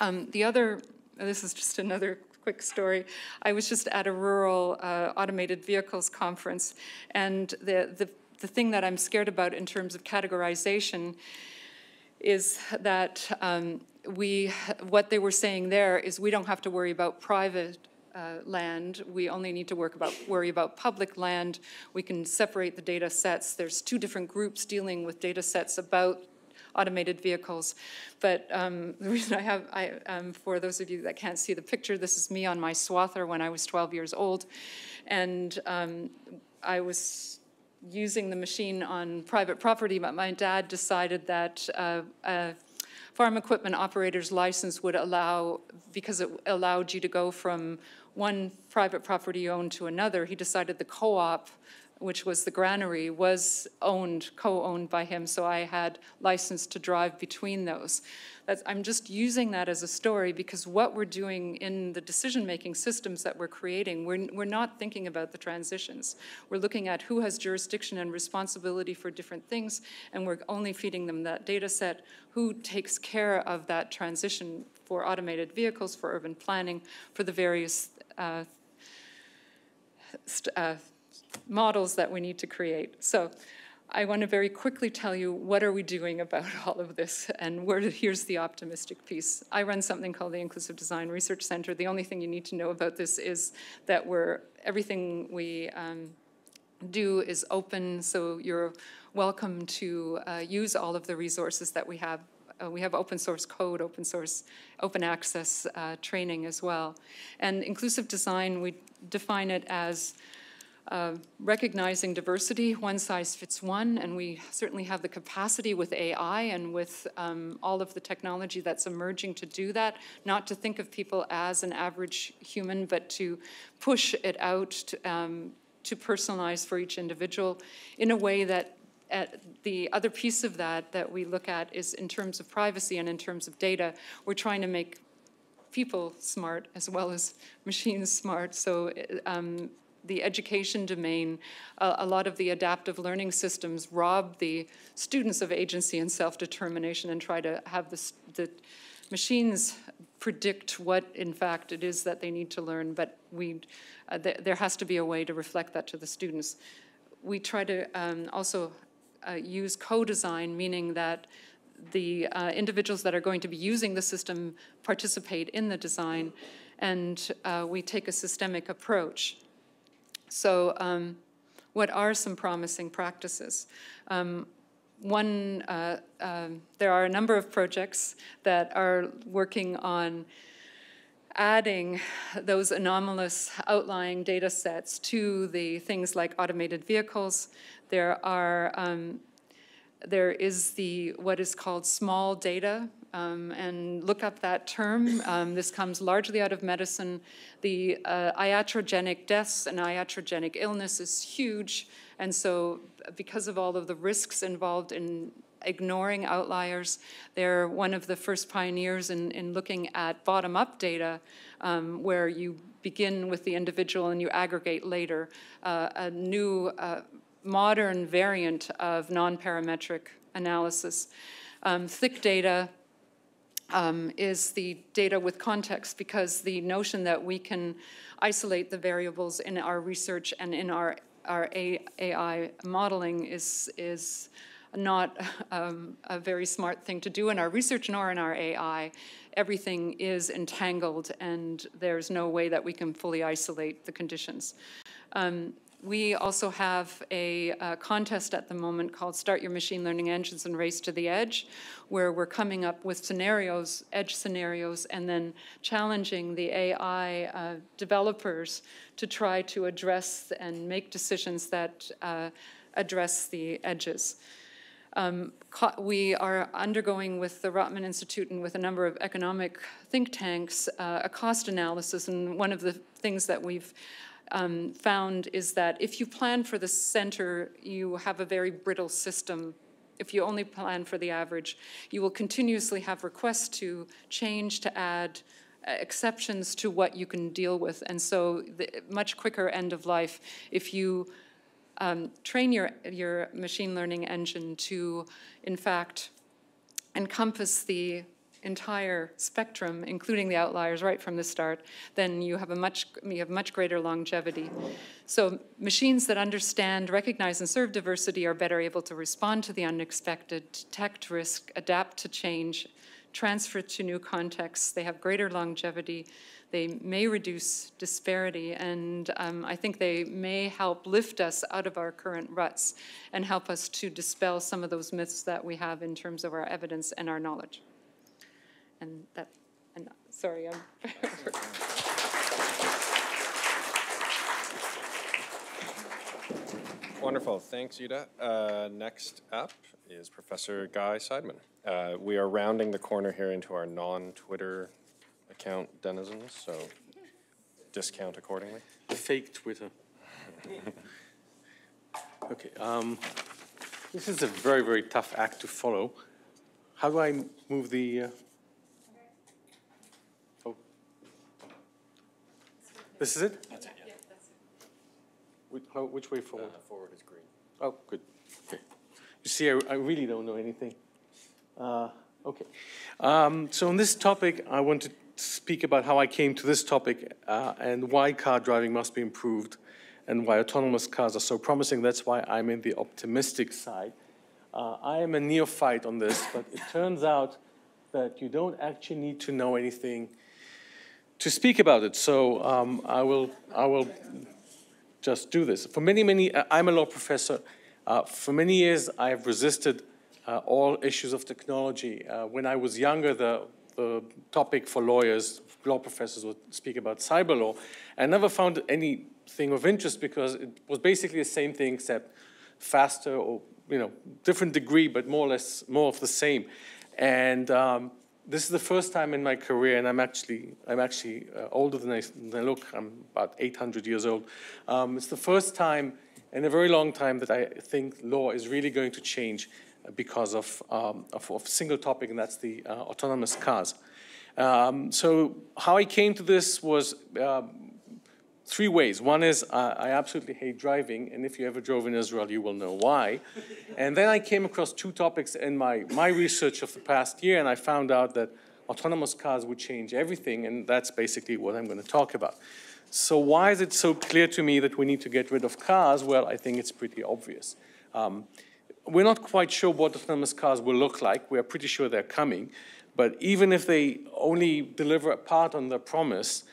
This is just another quick story. I was just at a rural automated vehicles conference, and the thing that I'm scared about in terms of categorization is that what they were saying there is we don't have to worry about private land. We only need to worry about public land. We can separate the data sets. There's two different groups dealing with data sets about automated vehicles. But the reason for those of you that can't see the picture, this is me on my swather when I was 12 years old. And I was using the machine on private property, but my dad decided that a farm equipment operator's license would allow, because it allowed you to go from one private property owned to another, he decided the co-op, which was the granary, was co-owned by him, so I had license to drive between those. I'm just using that as a story because what we're doing in the decision-making systems that we're creating, we're not thinking about the transitions. We're looking at who has jurisdiction and responsibility for different things, and we're only feeding them that data set, who takes care of that transition for automated vehicles, for urban planning, for the various models that we need to create. So I want to very quickly tell you what are we doing about all of this, and here's the optimistic piece. I run something called the Inclusive Design Research Center. The only thing you need to know about this is that everything we do is open, so you're welcome to use all of the resources that we have. We have open source code, open access training as well. And inclusive design, we define it as recognizing diversity, one size fits one, and we certainly have the capacity with AI and with all of the technology that's emerging to do that, not to think of people as an average human, but to push it out to personalize for each individual in a way that the other piece of that we look at is in terms of privacy and in terms of data. We're trying to make people smart as well as machines smart. So the education domain, a lot of the adaptive learning systems rob the students of agency and self-determination and try to have the machines predict what, in fact, it is that they need to learn, but there has to be a way to reflect that to the students. We try to also use co-design, meaning that the individuals that are going to be using the system participate in the design, and we take a systemic approach. So what are some promising practices? There are a number of projects that are working on adding those anomalous outlying data sets to the things like automated vehicles. There is what is called small data, and look up that term. This comes largely out of medicine. The iatrogenic deaths and iatrogenic illness is huge, and so because of all of the risks involved in ignoring outliers, they're one of the first pioneers in looking at bottom-up data, where you begin with the individual and you aggregate later. A new modern variant of non-parametric analysis. Thick data is the data with context, because the notion that we can isolate the variables in our research and in our AI modeling is not a very smart thing to do in our research nor in our AI. Everything is entangled, and there's no way that we can fully isolate the conditions. We also have a contest at the moment called Start Your Machine Learning Engines and Race to the Edge, where we're coming up with scenarios, edge scenarios, and then challenging the AI developers to try to address and make decisions that address the edges. We are undergoing with the Rotman Institute and with a number of economic think tanks a cost analysis, and one of the things that we've found is that if you plan for the center, you have a very brittle system. If you only plan for the average, you will continuously have requests to change, to add exceptions to what you can deal with. And so the much quicker end of life if you train your machine learning engine to, in fact, encompass the entire spectrum, including the outliers right from the start, then you have much greater longevity. So machines that understand, recognize, and serve diversity are better able to respond to the unexpected, detect risk, adapt to change, transfer to new contexts. They have greater longevity. They may reduce disparity, and I think they may help lift us out of our current ruts and help us to dispel some of those myths that we have in terms of our evidence and our knowledge. And sorry, I'm... Wonderful, thanks, Yuda. Next up is Professor Guy Seidman. We are rounding the corner here into our non-Twitter account denizens, so discount accordingly. Fake Twitter. Okay, this is a very, very tough act to follow. How do I move the... Oh. This is it? That's it, yeah. Which way forward? Forward is green. Oh, good. Okay. You see, I really don't know anything. Okay. So on this topic, I want to speak about how I came to this topic and why car driving must be improved and why autonomous cars are so promising. That's why I'm in the optimistic side. I am a neophyte on this, but it turns out that you don't actually need to know anything to speak about it. So I will just do this. For many, I'm a law professor. For many years, I have resisted all issues of technology. When I was younger, the topic for lawyers, law professors would speak about cyber law. I never found any thing of interest because it was basically the same thing except faster or, different degree, but more or less more of the same. And this is the first time in my career, and I'm actually older than I look. I'm about 800 years old. It's the first time in a very long time that I think law is really going to change because of a single topic, and that's the autonomous cars. So how I came to this was three ways. One is I absolutely hate driving, and if you ever drove in Israel, you will know why. And then I came across two topics in my research of the past year, and I found out that autonomous cars would change everything, and that's basically what I'm going to talk about. So why is it so clear to me that we need to get rid of cars? Well, I think it's pretty obvious. We're not quite sure what autonomous cars will look like. We're pretty sure they're coming. But even if they only deliver a part on their promise,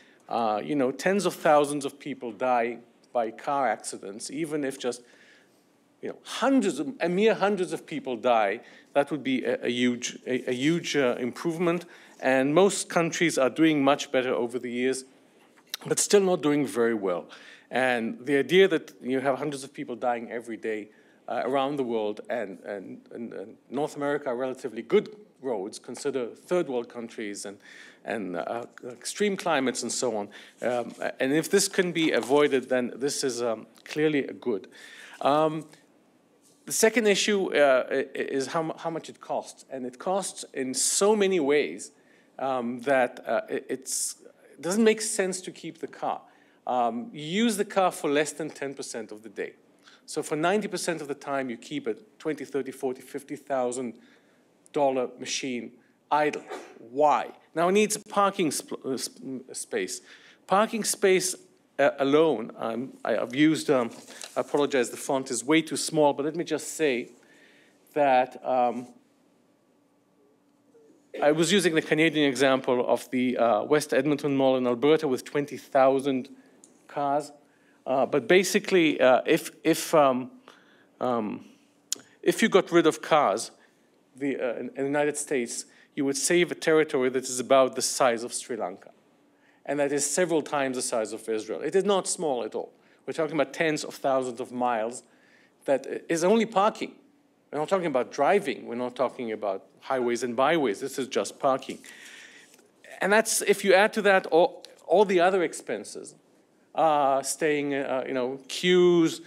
tens of thousands of people die by car accidents. Even if just mere hundreds of people die, that would be a huge improvement. And most countries are doing much better over the years, but still not doing very well. And the idea that you have hundreds of people dying every day around the world, and North America are relatively good roads, consider third world countries and extreme climates and so on. And if this can be avoided, then this is clearly a good. The second issue is how much it costs. And it costs in so many ways that it doesn't make sense to keep the car. You use the car for less than 10% of the day. So for 90% of the time, you keep a $20, $30, $40, $50,000 machine idle. Why? Now it needs a parking space. Parking space alone, I've used, I apologize, the font is way too small, but let me just say that I was using the Canadian example of the West Edmonton Mall in Alberta with 20,000 cars. But basically, if you got rid of cars in the United States, you would save a territory that is about the size of Sri Lanka. And that is several times the size of Israel. It is not small at all. We're talking about tens of thousands of miles that is only parking. We're not talking about driving. We're not talking about highways and byways. This is just parking. And that's, if you add to that all the other expenses, staying, queues,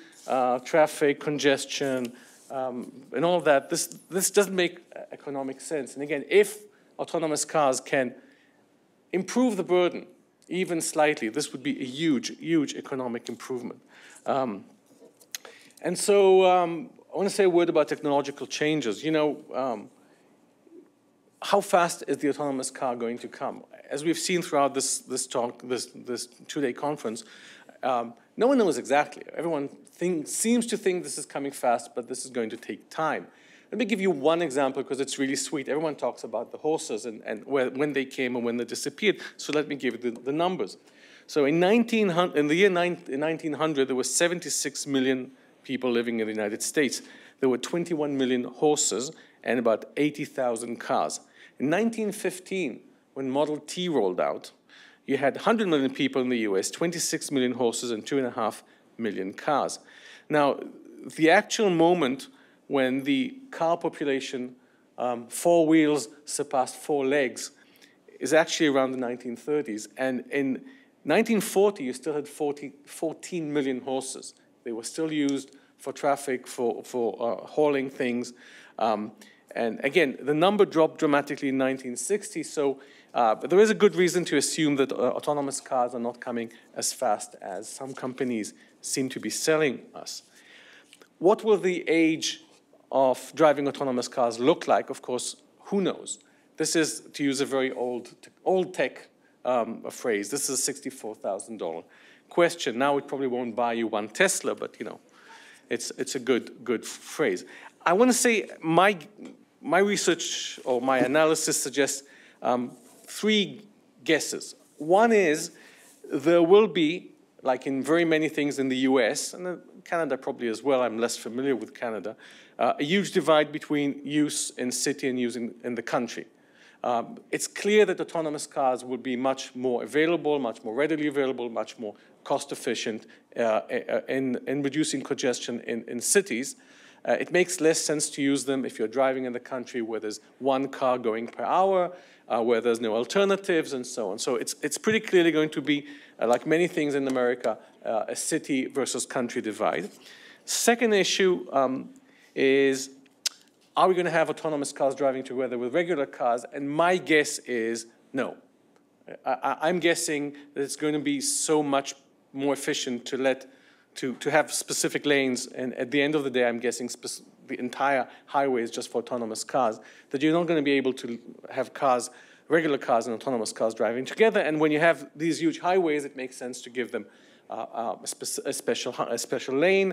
traffic, congestion, and all of that, this doesn't make economic sense. And again, if autonomous cars can improve the burden even slightly, this would be a huge, huge economic improvement. And so I want to say a word about technological changes. How fast is the autonomous car going to come? As we've seen throughout this two-day conference, no one knows exactly. Everyone seems to think this is coming fast, but this is going to take time. Let me give you one example because it's really sweet. Everyone talks about the horses and when they came and when they disappeared. So let me give you the numbers. So in the year 1900, there were 76 million people living in the United States. There were 21 million horses and about 80,000 cars. In 1915, when Model T rolled out, you had 100 million people in the US, 26 million horses, and 2.5 million cars. Now, the actual moment when the car population, 4 wheels surpassed 4 legs, is actually around the 1930s. And in 1940, you still had 14 million horses. They were still used for traffic, for hauling things. And again, the number dropped dramatically in 1960, so but there is a good reason to assume that autonomous cars are not coming as fast as some companies seem to be selling us. What will the age of driving autonomous cars look like? Of course, who knows? This is, to use a very old tech phrase, this is a $64,000 question. Now it probably won't buy you one Tesla, but it's a good phrase. I want to say my research or my analysis suggests 3 guesses. One is there will be, like in very many things in the US, and Canada probably as well, I'm less familiar with Canada, a huge divide between use in city and use in the country. It's clear that autonomous cars will be much more available, much more readily available, much more cost efficient in reducing congestion in cities. It makes less sense to use them if you're driving in the country where there's one car going per hour, where there's no alternatives, and so on. So it's pretty clearly going to be, like many things in America, a city versus country divide. Second issue is, are we going to have autonomous cars driving together with regular cars? And my guess is no. I'm guessing that it's going to be so much more efficient to have specific lanes, and at the end of the day, I'm guessing the entire highway is just for autonomous cars, that you're not going to be able to have cars, regular cars and autonomous cars driving together. And when you have these huge highways, it makes sense to give them a special lane.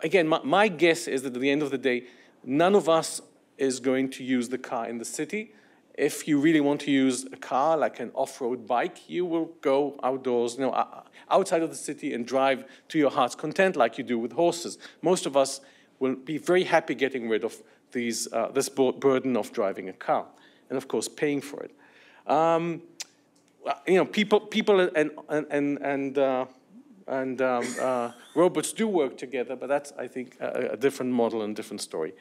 Again, my guess is that at the end of the day, none of us is going to use the car in the city. If you really want to use a car, like an off-road bike, you will go outdoors, outside of the city and drive to your heart's content like you do with horses. Most of us will be very happy getting rid of this burden of driving a car and, of course, paying for it. People and robots do work together, but that's, I think, a different model and different story.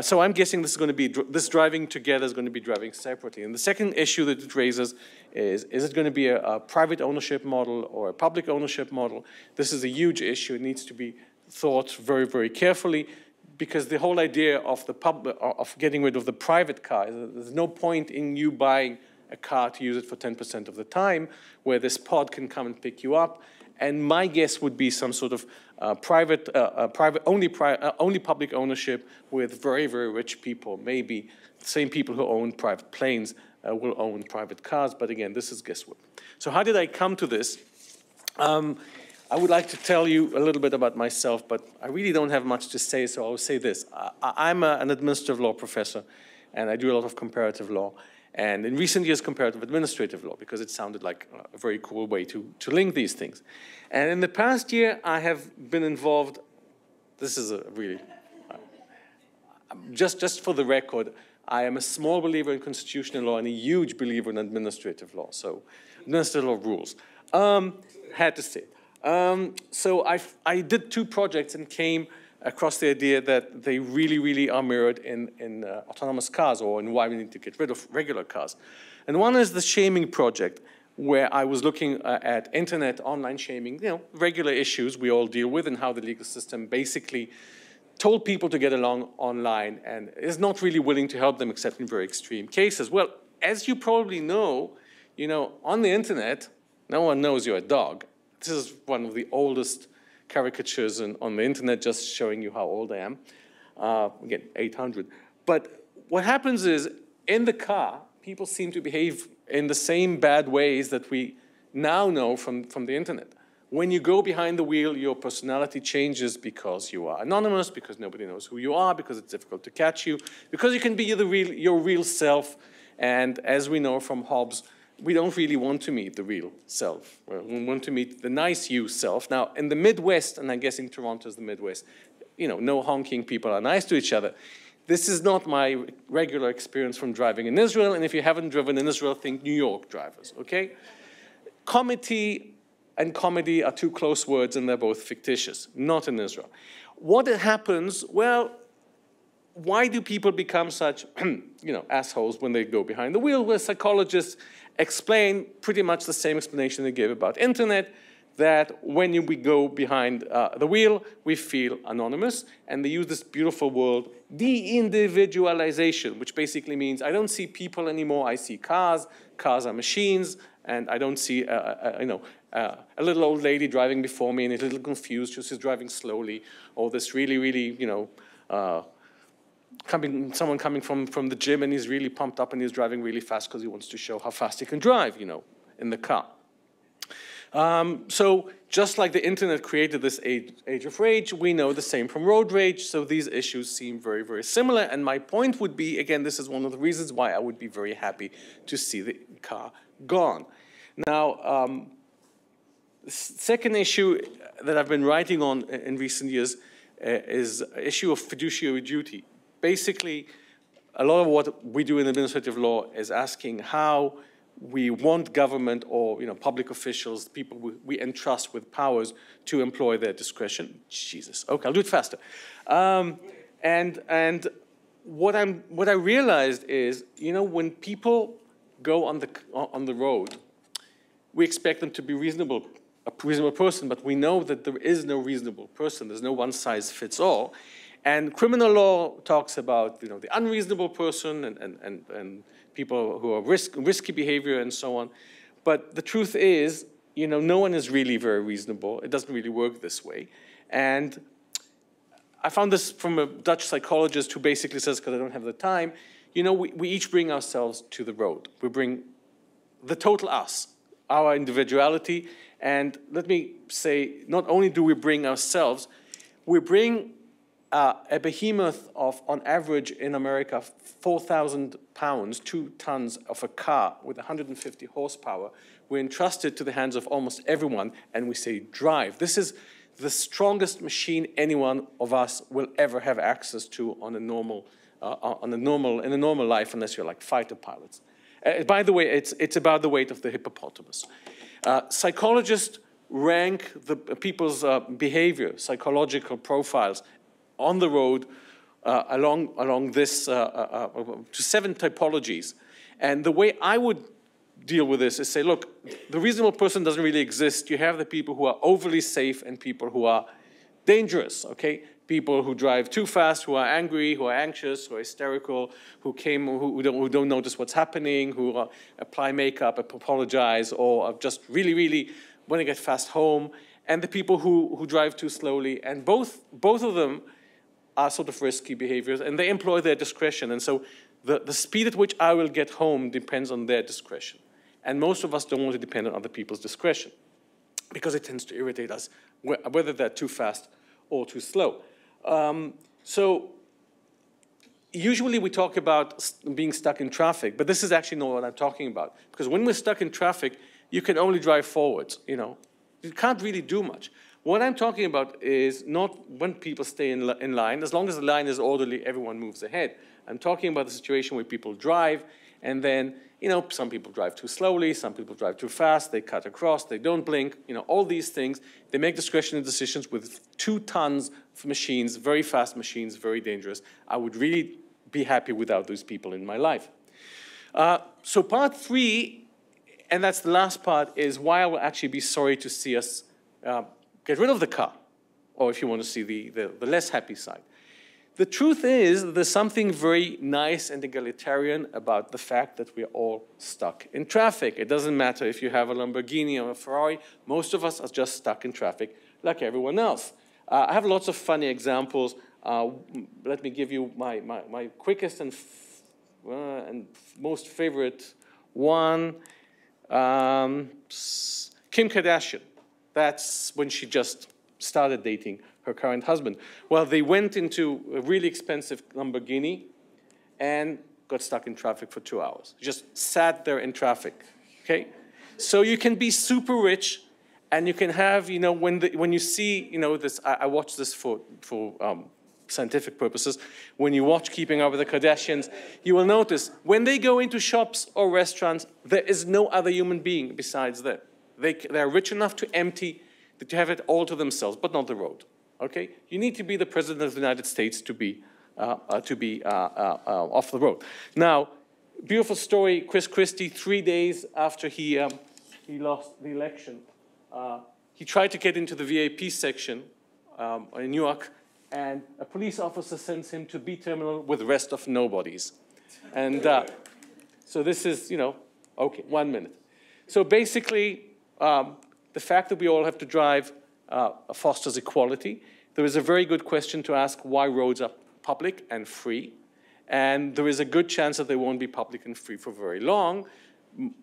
So I'm guessing this driving together is going to be driving separately. And the second issue that it raises is it going to be a private ownership model or a public ownership model? This is a huge issue. It needs to be thought very, very carefully, because the whole idea of of getting rid of the private car is that there's no point in you buying a car to use it for 10% of the time, where this pod can come and pick you up. And my guess would be some sort of only public ownership with very, very rich people. Maybe the same people who own private planes will own private cars. But again, this is guesswork. So how did I come to this? I would like to tell you a little bit about myself, but I really don't have much to say, so I'll say this. I'm an administrative law professor, and I do a lot of comparative law. And in recent years, comparative administrative law, because it sounded like a very cool way to link these things. And in the past year, I have been involved, this is a really, just for the record, I am a small believer in constitutional law and a huge believer in administrative law, so administrative law rules. Had to say it. So I did 2 projects and came across the idea that they really, really are mirrored in autonomous cars, or in why we need to get rid of regular cars. And one is the shaming project, where I was looking at internet, online shaming, regular issues we all deal with, and how the legal system basically told people to get along online and is not really willing to help them except in very extreme cases. Well, as you probably know, on the internet, no one knows you're a dog. This is one of the oldest caricatures on the internet, just showing you how old I am. Again, 800. But what happens is, in the car, people seem to behave in the same bad ways that we now know from the internet. When you go behind the wheel, your personality changes because you are anonymous, because nobody knows who you are, because it's difficult to catch you, because you can be your real self. And as we know from Hobbes, we don't really want to meet the real self. We want to meet the nice you self. Now, in the Midwest, and I guess in Toronto is the Midwest, no honking, people are nice to each other. This is not my regular experience from driving in Israel, and if you haven't driven in Israel, think New York drivers, okay? Comity and comedy are 2 close words, and they're both fictitious, not in Israel. What happens, well, why do people become such, assholes when they go behind the wheel? Well, psychologists explain pretty much the same explanation they gave about internet, that when we go behind the wheel, we feel anonymous, and they use this beautiful word, de-individualization, which basically means I don't see people anymore, I see cars, cars are machines, and I don't see a little old lady driving before me and a little confused, she's driving slowly, or this really, really, someone coming from the gym and he's really pumped up and he's driving really fast because he wants to show how fast he can drive, in the car. So just like the internet created this age of rage, we know the same from road rage, so these issues seem very, very similar. And my point would be, again, this is one of the reasons why I would be very happy to see the car gone. Now, the second issue that I've been writing on in recent years is the issue of fiduciary duty. Basically, a lot of what we do in administrative law is asking how we want government or public officials, people we entrust with powers, to employ their discretion. Jesus, okay, I'll do it faster. And what I realized is, when people go on the road, we expect them to be a reasonable person, but we know that there is no reasonable person. There's no one size fits all. And criminal law talks about the unreasonable person and people who are risky behavior and so on. But the truth is, no one is really very reasonable. It doesn't really work this way. And I found this from a Dutch psychologist who basically says, because I don't have the time, we each bring ourselves to the road. We bring the total us, our individuality. And let me say, not only do we bring ourselves, we bring a behemoth of, on average in America, 4,000 pounds, 2 tons of a car with 150 horsepower. We're entrusted to the hands of almost everyone, and we say, drive. This is the strongest machine any one of us will ever have access to in a normal life, unless you're like fighter pilots. By the way, it's about the weight of the hippopotamus. Psychologists rank the people's behavior, psychological profiles on the road along this to 7 typologies. And the way I would deal with this is say, look, the reasonable person doesn't really exist. You have the people who are overly safe and people who are dangerous, okay? People who drive too fast, who are angry, who are anxious, who are hysterical, who don't notice what's happening, who apply makeup, apologize, or just really, really want to get fast home, and the people who drive too slowly. And both of them are sort of risky behaviors, and they employ their discretion. And so the speed at which I will get home depends on their discretion. And most of us don't want to depend on other people's discretion because it tends to irritate us, whether they're too fast or too slow. So usually we talk about being stuck in traffic, but this is actually not what I'm talking about. Because when we're stuck in traffic, you can only drive forwards, You can't really do much. What I'm talking about is not when people stay in line. As long as the line is orderly, everyone moves ahead. I'm talking about the situation where people drive, and then, some people drive too slowly, some people drive too fast, they cut across, they don't blink, all these things. They make discretionary decisions with 2 tons of machines, very fast machines, very dangerous. I would really be happy without those people in my life. So part 3, and that's the last part, is why I will actually be sorry to see us get rid of the car, or if you want to see the less happy side. The truth is, there's something very nice and egalitarian about the fact that we're all stuck in traffic. It doesn't matter if you have a Lamborghini or a Ferrari. Most of us are just stuck in traffic like everyone else. I have lots of funny examples. Let me give you my quickest and most favorite one. Kim Kardashian. That's when she just started dating her current husband. Well, they went into a really expensive Lamborghini and got stuck in traffic for 2 hours. Just sat there in traffic, okay? So you can be super rich, and you can have, when you see, this, I watch this for scientific purposes. When you watch Keeping Up with the Kardashians, you will notice when they go into shops or restaurants, there is no other human being besides them. They're rich enough to empty, to have it all to themselves, but not the road. Okay, you need to be the president of the United States to be off the road. Now, beautiful story. Chris Christie, 3 days after he lost the election, he tried to get into the VIP section in Newark, and a police officer sends him to B terminal with the rest of nobodies. And so this is, okay, 1 minute. So basically, the fact that we all have to drive fosters equality. There is a very good question to ask why roads are public and free. And there is a good chance that they won't be public and free for very long,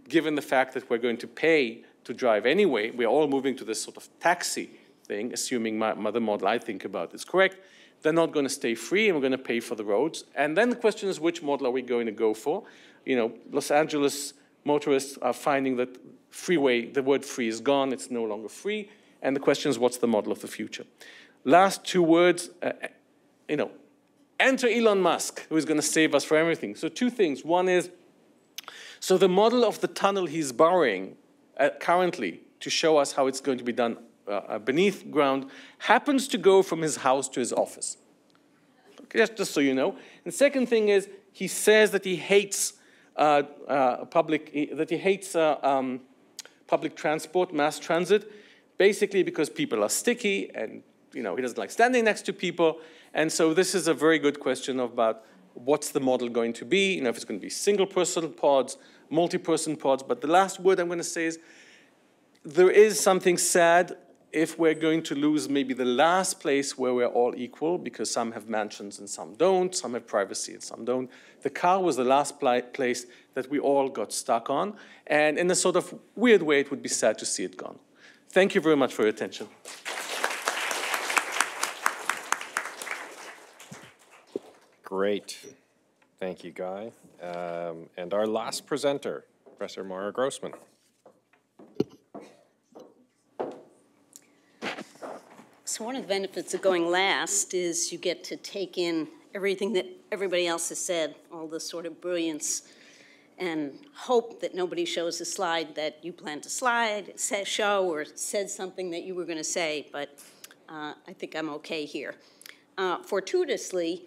given the fact that we're going to pay to drive anyway. We're all moving to this sort of taxi thing, assuming the model I think about is correct. They're not going to stay free, and we're going to pay for the roads. And then the question is, which model are we going to go for? Los Angeles motorists are finding that the word free is gone. It's no longer free. And the question is, what's the model of the future? Last 2 words, enter Elon Musk, who is going to save us from everything. So 2 things. One is, So the model of the tunnel he's borrowing currently to show us how it's going to be done beneath ground happens to go from his house to his office. Okay, just so you know. And the second thing is he says that he hates public transport, mass transit, basically because people are sticky and he doesn't like standing next to people. And so this is a very good question about what's the model going to be, if it's going to be single-person pods, multi-person pods. But the last word I'm going to say is there is something sad if we're going to lose maybe the last place where we're all equal, because some have mansions and some don't, some have privacy and some don't. The car was the last place that we all got stuck on. And in a sort of weird way, it would be sad to see it gone. Thank you very much for your attention. Great. Thank you, Guy. And our last presenter, Professor Maura Grossman. So one of the benefits of going last is you get to take in everything that everybody else has said, all this sort of brilliance, and hope that nobody shows a slide that you plan to show or said something that you were going to say, but I think I'm okay here. Fortuitously,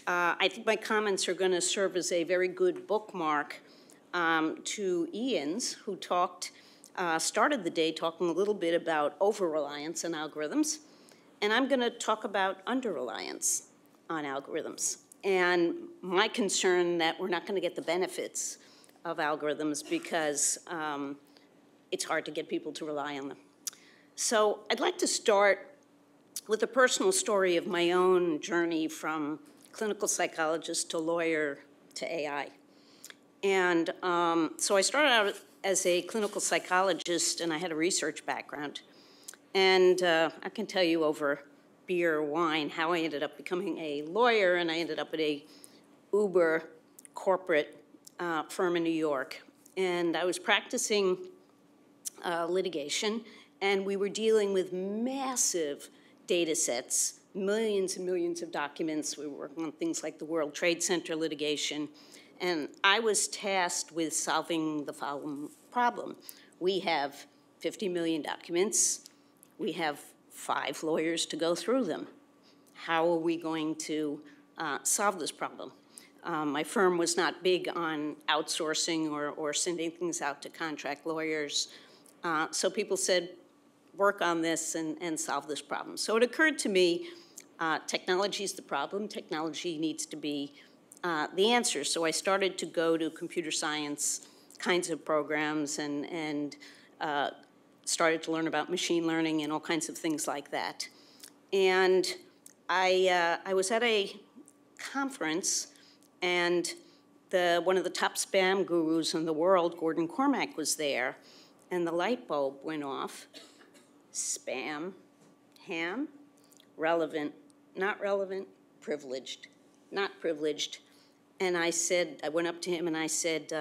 I think my comments are going to serve as a very good bookmark to Ian's, who started the day talking a little bit about over-reliance on algorithms. And I'm going to talk about under-reliance on algorithms and my concern that we're not going to get the benefits of algorithms because it's hard to get people to rely on them. So I'd like to start with a personal story of my own journey from clinical psychologist to lawyer to AI. And so I started out as a clinical psychologist, and I had a research background. And I can tell you over beer or wine how I ended up becoming a lawyer, and I ended up at a Uber corporate firm in New York. And I was practicing litigation, and we were dealing with massive data sets, millions and millions of documents. We were working on things like the World Trade Center litigation. And I was tasked with solving the following problem. We have 50 million documents. We have 5 lawyers to go through them. How are we going to solve this problem? My firm was not big on outsourcing or sending things out to contract lawyers. So people said, work on this and solve this problem. So it occurred to me, technology is the problem. Technology needs to be the answer. So I started to go to computer science kinds of programs and started to learn about machine learning and all kinds of things like that. And I was at a conference, and one of the top spam gurus in the world, Gordon Cormack, was there, and the light bulb went off. Spam, ham, relevant, not relevant, privileged, not privileged. And I went up to him and I said,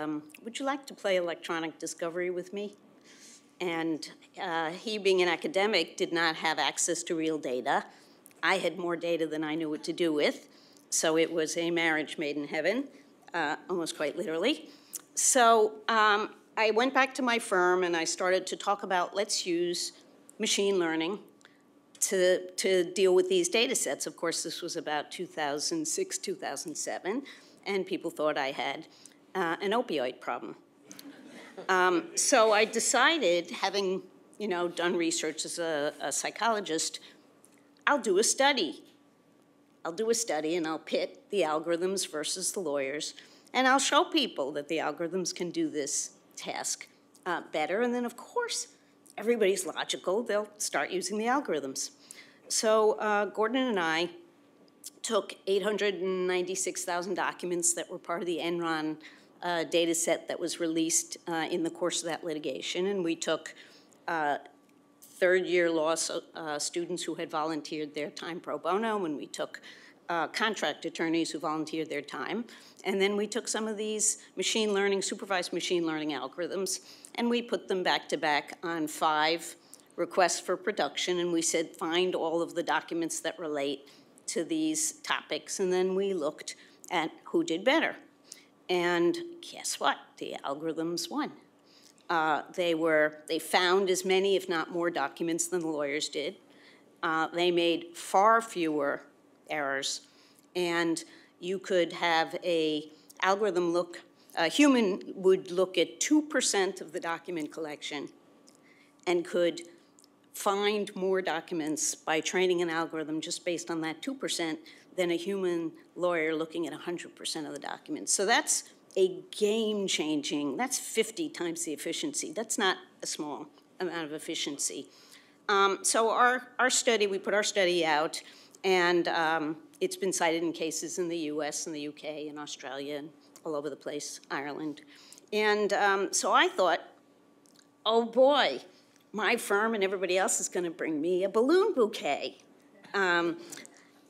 would you like to play electronic discovery with me? And he, being an academic, did not have access to real data. I had more data than I knew what to do with. So it was a marriage made in heaven, almost quite literally. So I went back to my firm and I started to talk about, let's use machine learning to deal with these data sets. Of course, this was about 2006, 2007, and people thought I had an opioid problem. So I decided, having done research as a psychologist, I'll do a study. I'll do a study and I'll pit the algorithms versus the lawyers, and I'll show people that the algorithms can do this task better. And then, of course, everybody's logical. They'll start using the algorithms. So Gordon and I took 896,000 documents that were part of the Enron data set that was released in the course of that litigation, and we took third-year law students who had volunteered their time pro bono, and we took contract attorneys who volunteered their time, and then we took some of these machine learning, supervised machine learning algorithms, and we put them back to back on 5 requests for production, and we said, find all of the documents that relate to these topics, and then we looked at who did better. And guess what? The algorithms won. They found as many, if not more, documents than the lawyers did. They made far fewer errors, and you could have a human would look at 2% of the document collection and could find more documents by training an algorithm just based on that 2% than a human lawyer looking at 100% of the documents. So that's a game-changing, that's 50 times the efficiency. That's not a small amount of efficiency. So our study, we put our study out, and it's been cited in cases in the US and the UK and Australia and all over the place, Ireland. And so I thought, oh boy, my firm and everybody else is going to bring me a balloon bouquet. And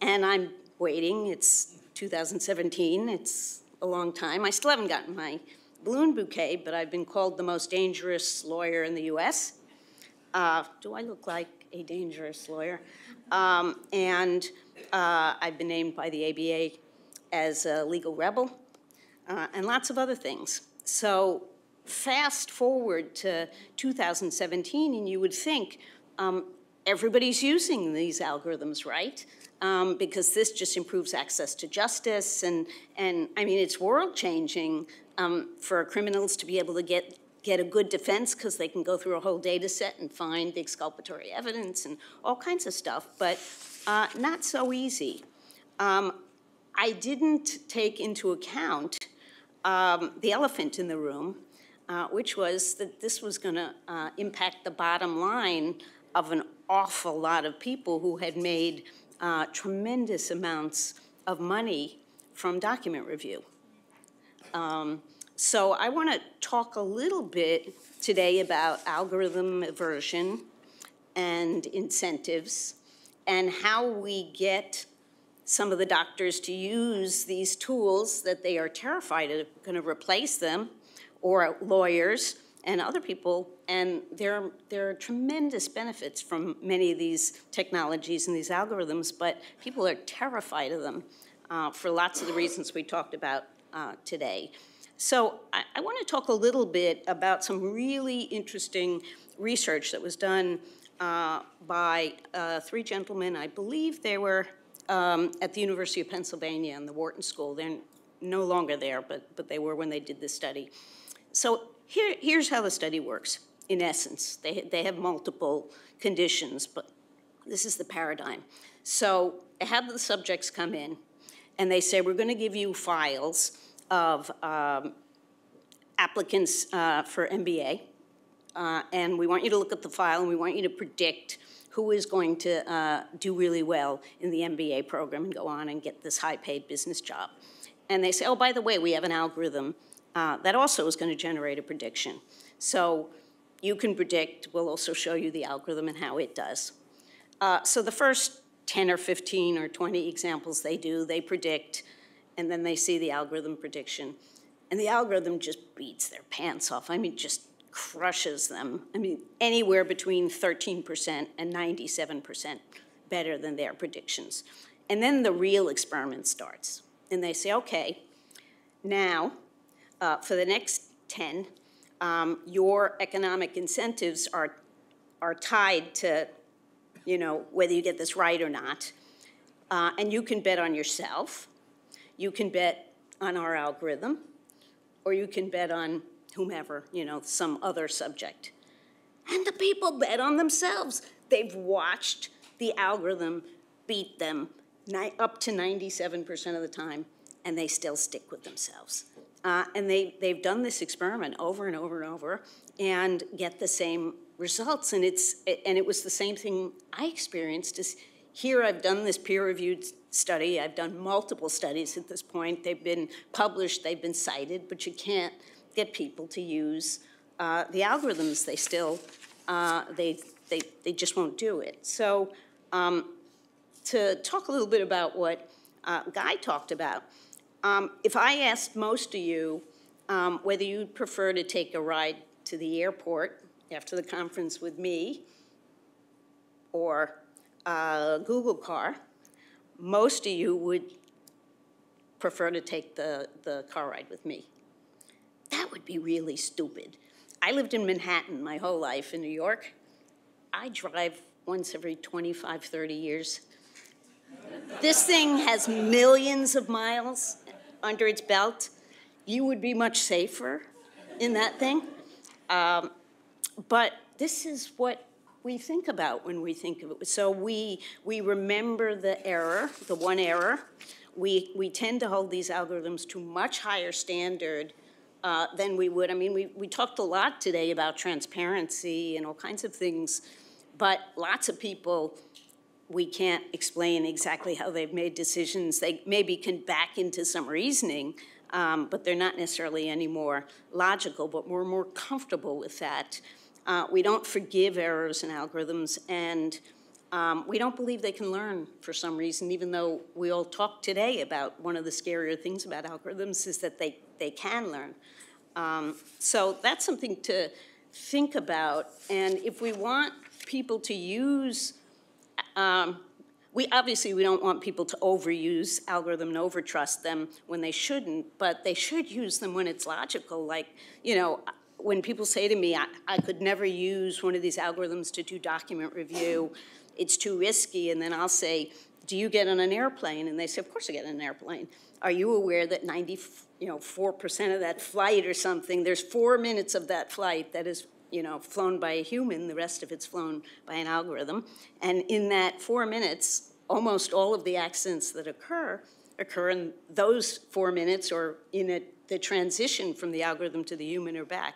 I'm waiting. It's 2017. It's a long time. I still haven't gotten my balloon bouquet, but I've been called the most dangerous lawyer in the US. Do I look like a dangerous lawyer? And I've been named by the ABA as a legal rebel, and lots of other things. So fast forward to 2017, and you would think everybody's using these algorithms, right? Because this just improves access to justice, and I mean, it's world-changing for criminals to be able to get a good defense because they can go through a whole data set and find the exculpatory evidence and all kinds of stuff, but not so easy. I didn't take into account the elephant in the room, which was that this was going to impact the bottom line of an awful lot of people who had made tremendous amounts of money from document review. So I want to talk a little bit today about algorithm aversion and incentives and how we get some of the doctors to use these tools that they are terrified are going to replace them, or lawyers and other people, and there are tremendous benefits from many of these technologies and these algorithms, but people are terrified of them for lots of the reasons we talked about today. So I want to talk a little bit about some really interesting research that was done by three gentlemen. I believe they were at the University of Pennsylvania in the Wharton School. They're no longer there, but they were when they did this study. So here's how the study works, in essence. They have multiple conditions, but this is the paradigm. So they have the subjects come in, and they say, we're going to give you files of applicants for MBA, and we want you to look at the file, and we want you to predict who is going to do really well in the MBA program and go on and get this high-paid business job. And they say, oh, by the way, we have an algorithm that also is going to generate a prediction. So you can predict. We'll also show you the algorithm and how it does. So the first 10 or 15 or 20 examples they do, they predict, and then they see the algorithm prediction. And the algorithm just beats their pants off. I mean, just crushes them. I mean, anywhere between 13% and 97% better than their predictions. And then the real experiment starts. And they say, okay, now, for the next 10, your economic incentives are tied to, you know, whether you get this right or not. And you can bet on yourself. You can bet on our algorithm. Or you can bet on whomever, you know, some other subject. And the people bet on themselves. They've watched the algorithm beat them up to 97% of the time, and they still stick with themselves. And they've done this experiment over and over and over and get the same results. And it was the same thing I experienced. Here I've done this peer-reviewed study. I've done multiple studies at this point. They've been published, they've been cited, but you can't get people to use the algorithms. They still, they just won't do it. So to talk a little bit about what Guy talked about, if I asked most of you whether you'd prefer to take a ride to the airport after the conference with me or a Google car, most of you would prefer to take the car ride with me. That would be really stupid. I lived in Manhattan my whole life in New York. I drive once every 25, 30 years. This thing has millions of miles under its belt. You would be much safer in that thing. But this is what we think about when we think of it. So we remember the error, the one error. We tend to hold these algorithms to much higher standard than we would. I mean, we talked a lot today about transparency and all kinds of things, but lots of people, we can't explain exactly how they've made decisions. They maybe can back into some reasoning, but they're not necessarily any more logical, but we're more comfortable with that. We don't forgive errors in algorithms, and we don't believe they can learn for some reason, even though we all talked today about one of the scarier things about algorithms is that they can learn. So that's something to think about. And if we want people to use, we don't want people to overuse algorithm and overtrust them when they shouldn't, but they should use them when it's logical. Like, you know, when people say to me, I could never use one of these algorithms to do document review, it's too risky, and then I'll say, do you get on an airplane? And they say, of course I get on an airplane. Are you aware that 4% of that flight or something, there's 4 minutes of that flight that is, flown by a human, the rest of it's flown by an algorithm, and in that 4 minutes, almost all of the accidents that occur in those 4 minutes or in the transition from the algorithm to the human or back.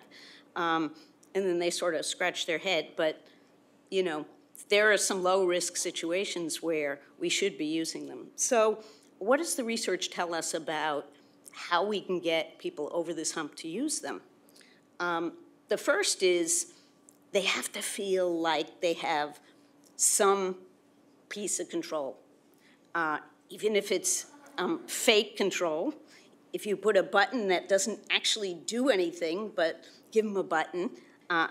And then they sort of scratch their head, but, there are some low-risk situations where we should be using them. So what does the research tell us about how we can get people over this hump to use them? The first is they have to feel like they have some piece of control. Even if it's fake control, if you put a button that doesn't actually do anything, but give them a button,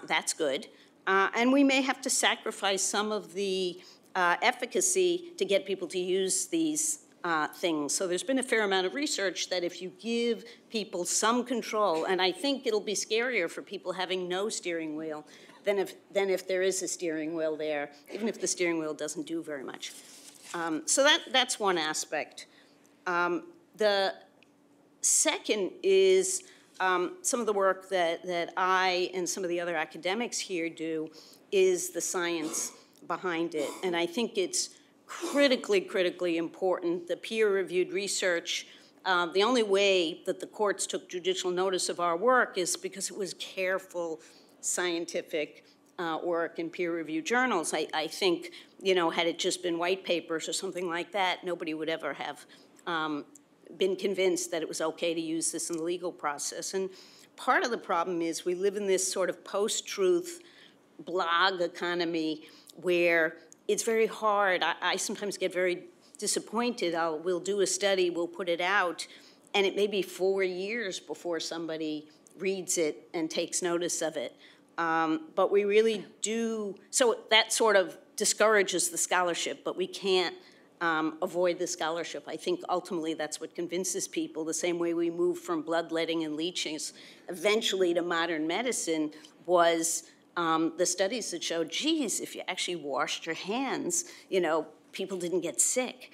that's good. And we may have to sacrifice some of the efficacy to get people to use these things. So there's been a fair amount of research that if you give people some control, and I think it'll be scarier for people having no steering wheel than if there is a steering wheel there, even if the steering wheel doesn't do very much. So that's one aspect. The second is some of the work that I and some of the other academics here do is the science behind it. And I think it's critically important. The peer-reviewed research, the only way that the courts took judicial notice of our work is because it was careful scientific work in peer-reviewed journals. I think, had it just been white papers or something like that, nobody would ever have been convinced that it was okay to use this in the legal process. And part of the problem is we live in this sort of post-truth blog economy where it's very hard. I sometimes get very disappointed. We'll do a study, we'll put it out, and it may be 4 years before somebody reads it and takes notice of it. But we really do, so that sort of discourages the scholarship, but we can't avoid the scholarship. I think ultimately that's what convinces people, the same way we moved from bloodletting and leechings eventually to modern medicine was the studies that showed, geez, if you actually washed your hands, people didn't get sick,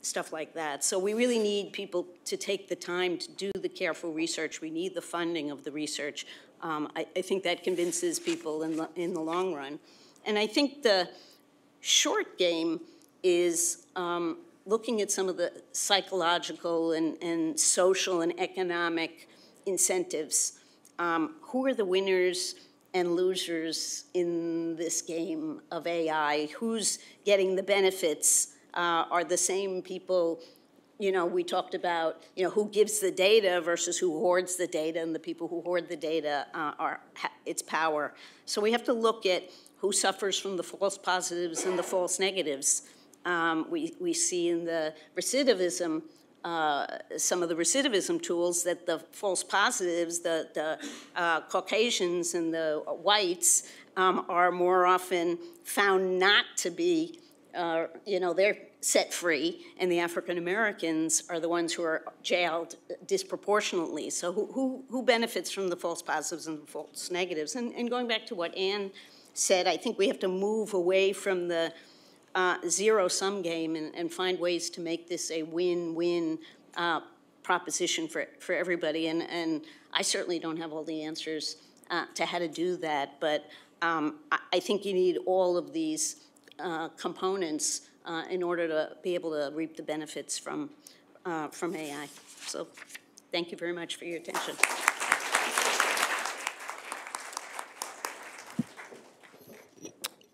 stuff like that. So we really need people to take the time to do the careful research. We need the funding of the research. I think that convinces people in the long run. And I think the short game is looking at some of the psychological and social and economic incentives. Who are the winners and losers in this game of AI? Who's getting the benefits? Are the same people, we talked about, who gives the data versus who hoards the data, and the people who hoard the data its power. So we have to look at who suffers from the false positives and the false negatives. We see in the recidivism, some of the recidivism tools that the false positives, the Caucasians and the whites are more often found not to be, they're set free, and the African Americans are the ones who are jailed disproportionately. So who benefits from the false positives and false negatives? And going back to what Anne said, I think we have to move away from the zero-sum game and find ways to make this a win-win proposition for everybody. And I certainly don't have all the answers to how to do that, but I think you need all of these components in order to be able to reap the benefits from AI. So thank you very much for your attention.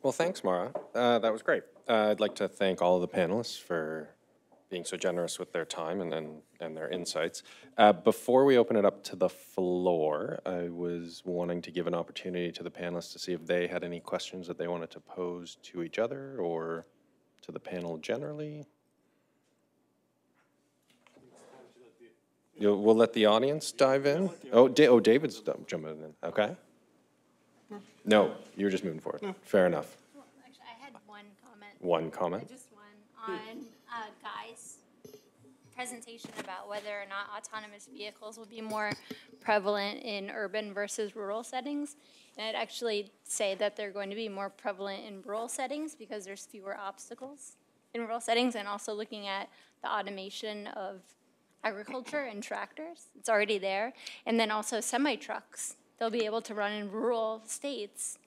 Well, thanks, Mara. That was great. I'd like to thank all of the panelists for being so generous with their time and their insights. Before we open it up to the floor, I was wanting to give an opportunity to the panelists to see if they had any questions that they wanted to pose to each other or to the panel generally. We'll let the audience dive in. Oh, David's jumping in. Okay. No, you're just moving forward. Fair enough. Well, actually, I had one comment. One comment? Just one on Guy's presentation about whether or not autonomous vehicles will be more prevalent in urban versus rural settings. And I'd actually say that they're going to be more prevalent in rural settings because there's fewer obstacles in rural settings, and also looking at the automation of agriculture and tractors. It's already there. And then also semi-trucks. They'll be able to run in rural states,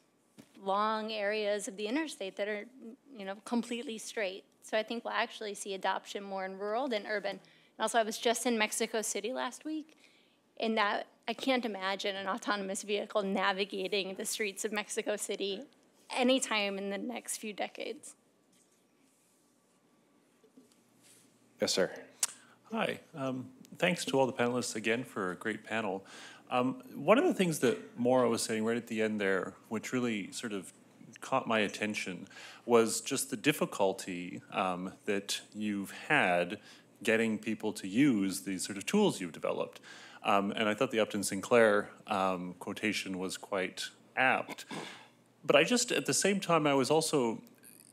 long areas of the interstate that are, completely straight. So I think we'll actually see adoption more in rural than urban. And also, I was just in Mexico City last week, and that I can't imagine an autonomous vehicle navigating the streets of Mexico City anytime in the next few decades. Yes, sir. Hi. Thanks to all the panelists again for a great panel. One of the things that Maura was saying right at the end there, which really sort of caught my attention, was just the difficulty that you've had getting people to use these sort of tools you've developed. And I thought the Upton Sinclair quotation was quite apt. But I just, at the same time, I was also,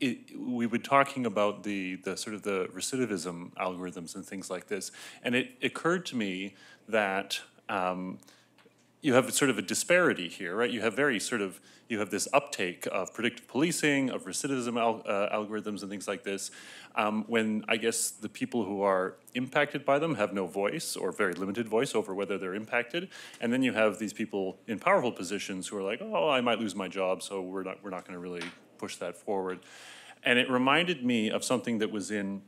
we were talking about the sort of the recidivism algorithms and things like this. And it occurred to me that you have sort of a disparity here, right? You have you have this uptake of predictive policing, of recidivism algorithms and things like this, when I guess the people who are impacted by them have no voice or very limited voice over whether they're impacted. And then you have these people in powerful positions who are like, oh, I might lose my job, so we're not going to really push that forward. And it reminded me of something that was in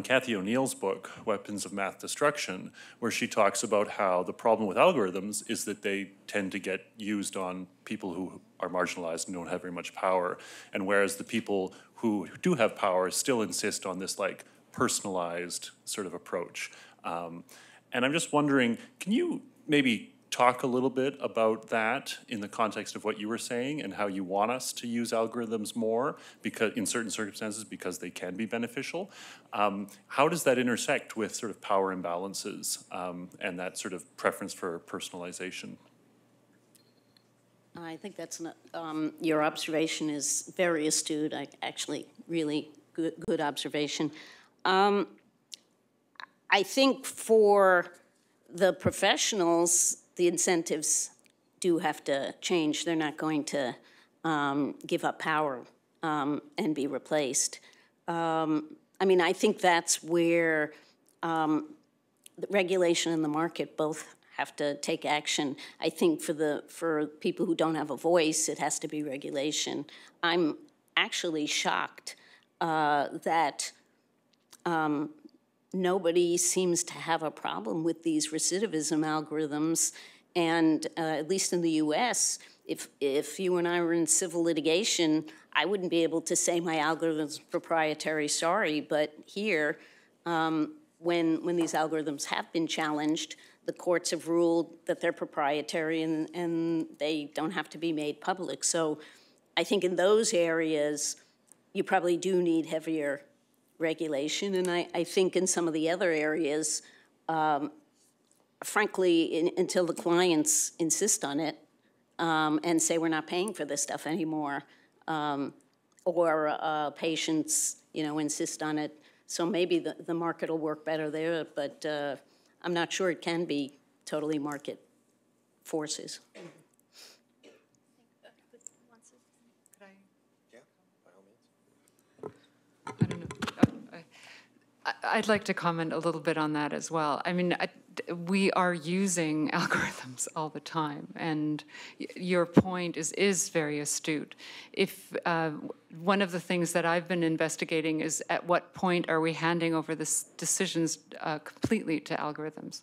Cathy O'Neill's book, Weapons of Math Destruction, where she talks about how the problem with algorithms is that they tend to get used on people who are marginalized and don't have very much power, and whereas the people who do have power still insist on this like personalized sort of approach. And I'm just wondering, can you maybe talk a little bit about that in the context of what you were saying and how you want us to use algorithms more because in certain circumstances because they can be beneficial. How does that intersect with sort of power imbalances and that sort of preference for personalization? I think that's your observation is very astute. Actually, really good observation. I think for the professionals, the incentives do have to change. They're not going to give up power and be replaced. I mean, I think that's where the regulation and the market both have to take action. I think for people who don't have a voice, it has to be regulation. I'm actually shocked that nobody seems to have a problem with these recidivism algorithms. And at least in the US, if you and I were in civil litigation, I wouldn't be able to say my algorithm's proprietary, sorry. But here, when these algorithms have been challenged, the courts have ruled that they're proprietary and they don't have to be made public. So I think in those areas, you probably do need heavier regulation. And I think in some of the other areas, frankly, until the clients insist on it and say we're not paying for this stuff anymore, or patients, insist on it. So maybe the market will work better there, but I'm not sure it can be totally market forces. I don't know. I'd like to comment a little bit on that as well. I mean, we are using algorithms all the time, and your point is very astute. If one of the things that I've been investigating is at what point are we handing over this decisions completely to algorithms?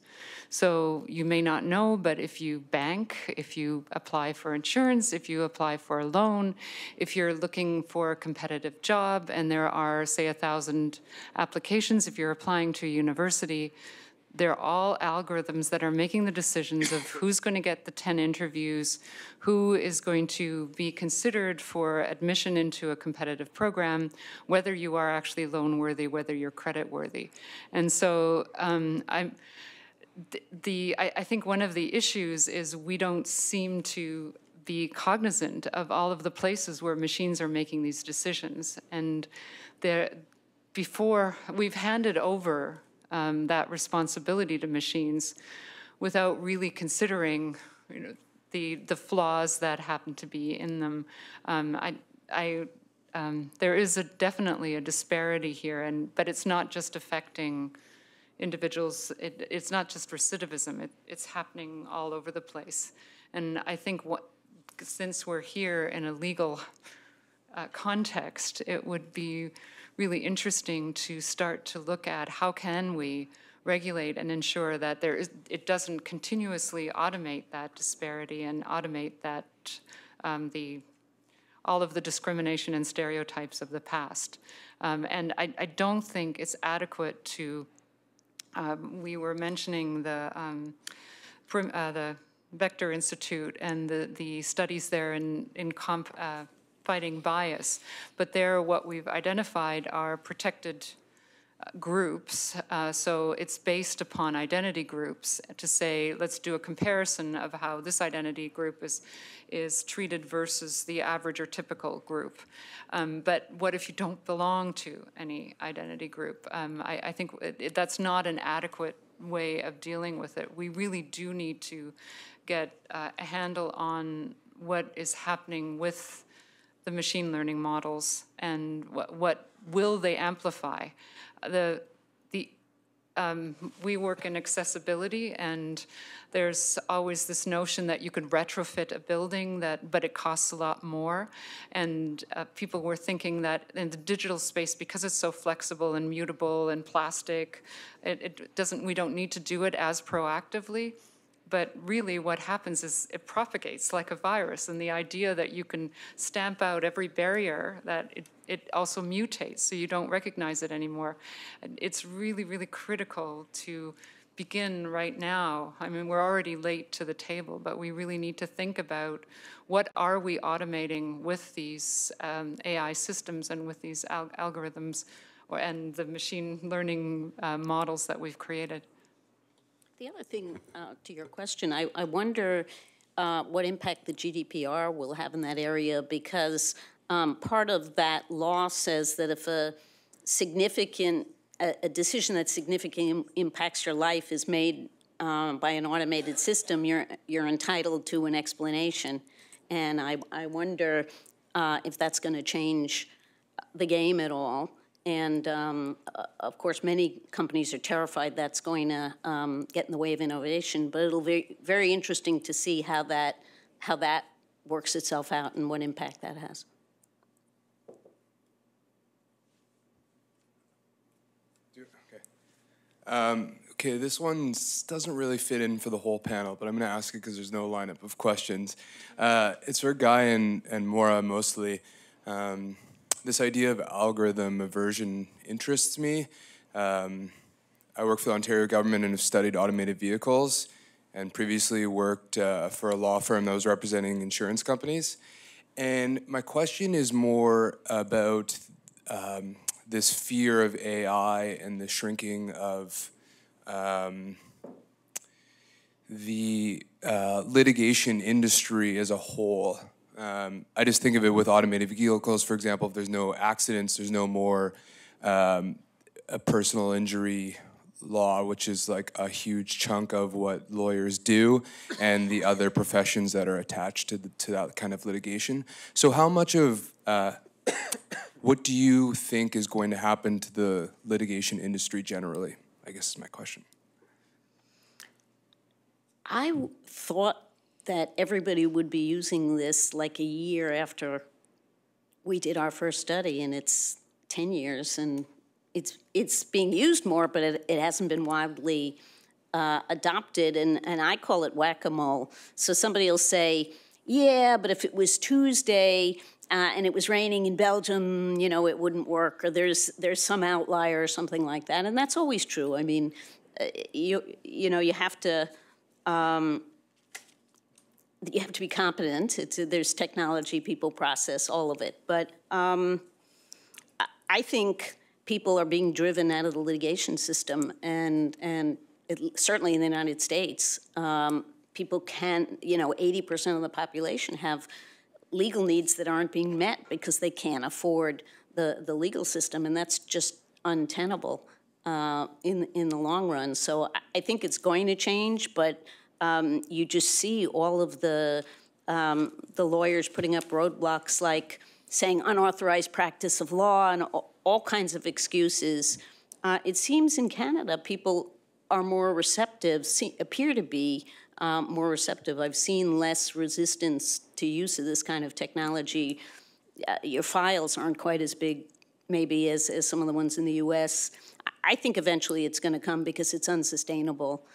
So you may not know, but if you bank, if you apply for insurance, if you apply for a loan, if you're looking for a competitive job and there are, say, 1,000 applications, if you're applying to a university, they're all algorithms that are making the decisions of who's going to get the 10 interviews, who is going to be considered for admission into a competitive program, whether you are actually loan worthy, whether you're credit worthy. And so I think one of the issues is we don't seem to be cognizant of all of the places where machines are making these decisions. And before we've handed over that responsibility to machines without really considering the flaws that happen to be in them. There is definitely a disparity here, but it's not just affecting individuals, it's not just recidivism, it's happening all over the place. And I think since we're here in a legal context, it would be really interesting to start to look at how can we regulate and ensure that it doesn't continuously automate that disparity and automate that all of the discrimination and stereotypes of the past. And I don't think it's adequate to, we were mentioning the Vector Institute and the studies there in fighting bias, but there what we've identified are protected groups, so it's based upon identity groups to say, let's do a comparison of how this identity group is treated versus the average or typical group. But what if you don't belong to any identity group? I think that's not an adequate way of dealing with it. We really do need to get a handle on what is happening with the machine learning models and what will they amplify. We work in accessibility, and there's always this notion that you could retrofit a building, but it costs a lot more. And people were thinking that in the digital space, because it's so flexible and mutable and plastic, we don't need to do it as proactively. But really what happens is it propagates like a virus, and the idea that you can stamp out every barrier, that it also mutates, so you don't recognize it anymore. It's really, really critical to begin right now. I mean, we're already late to the table, but we really need to think about what are we automating with these AI systems and with these algorithms and the machine learning models that we've created. The other thing to your question, I wonder what impact the GDPR will have in that area, because part of that law says that if a decision that significantly impacts your life is made by an automated system, you're entitled to an explanation. And I wonder if that's going to change the game at all. And of course, many companies are terrified that's going to get in the way of innovation. But it'll be very interesting to see how that works itself out and what impact that has. Okay, this one doesn't really fit in for the whole panel, but I'm going to ask it because there's no lineup of questions. It's for Guy and Maura mostly. This idea of algorithm aversion interests me. I work for the Ontario government and have studied automated vehicles, and previously worked for a law firm that was representing insurance companies. And my question is more about this fear of AI and the shrinking of the litigation industry as a whole. I just think of it with automated vehicles, for example, if there's no accidents, there's no more a personal injury law, which is like a huge chunk of what lawyers do and the other professions that are attached to that kind of litigation. So how much of what do you think is going to happen to the litigation industry generally, I guess is my question. I thought that everybody would be using this like a year after we did our first study, and it's 10 years, and it's being used more, but it hasn't been widely adopted, and I call it whack-a-mole. So somebody will say, yeah, but if it was Tuesday and it was raining in Belgium, you know, it wouldn't work, or there's some outlier or something like that, and that's always true. I mean, you know, you have to be competent. There's technology, people process, all of it. But I think people are being driven out of the litigation system, and certainly in the United States, people can, you know, 80% of the population have legal needs that aren't being met because they can't afford the legal system, and that's just untenable in the long run. So I think it's going to change, but you just see all of the lawyers putting up roadblocks like saying unauthorized practice of law and all kinds of excuses. It seems in Canada people are more receptive, appear to be more receptive. I've seen less resistance to use of this kind of technology. Your files aren't quite as big maybe as some of the ones in the US. I think eventually it's going to come because it's unsustainable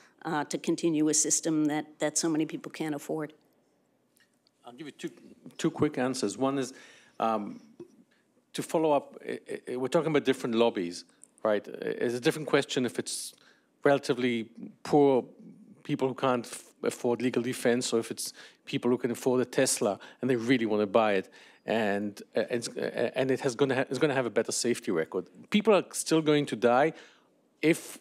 to continue a system that so many people can't afford. I'll give you two quick answers. One is to follow up, we're talking about different lobbies, right? It's a different question if it's relatively poor people who can't afford legal defense, or if it's people who can afford a Tesla and they really want to buy it, and it's going to have a better safety record. People are still going to die if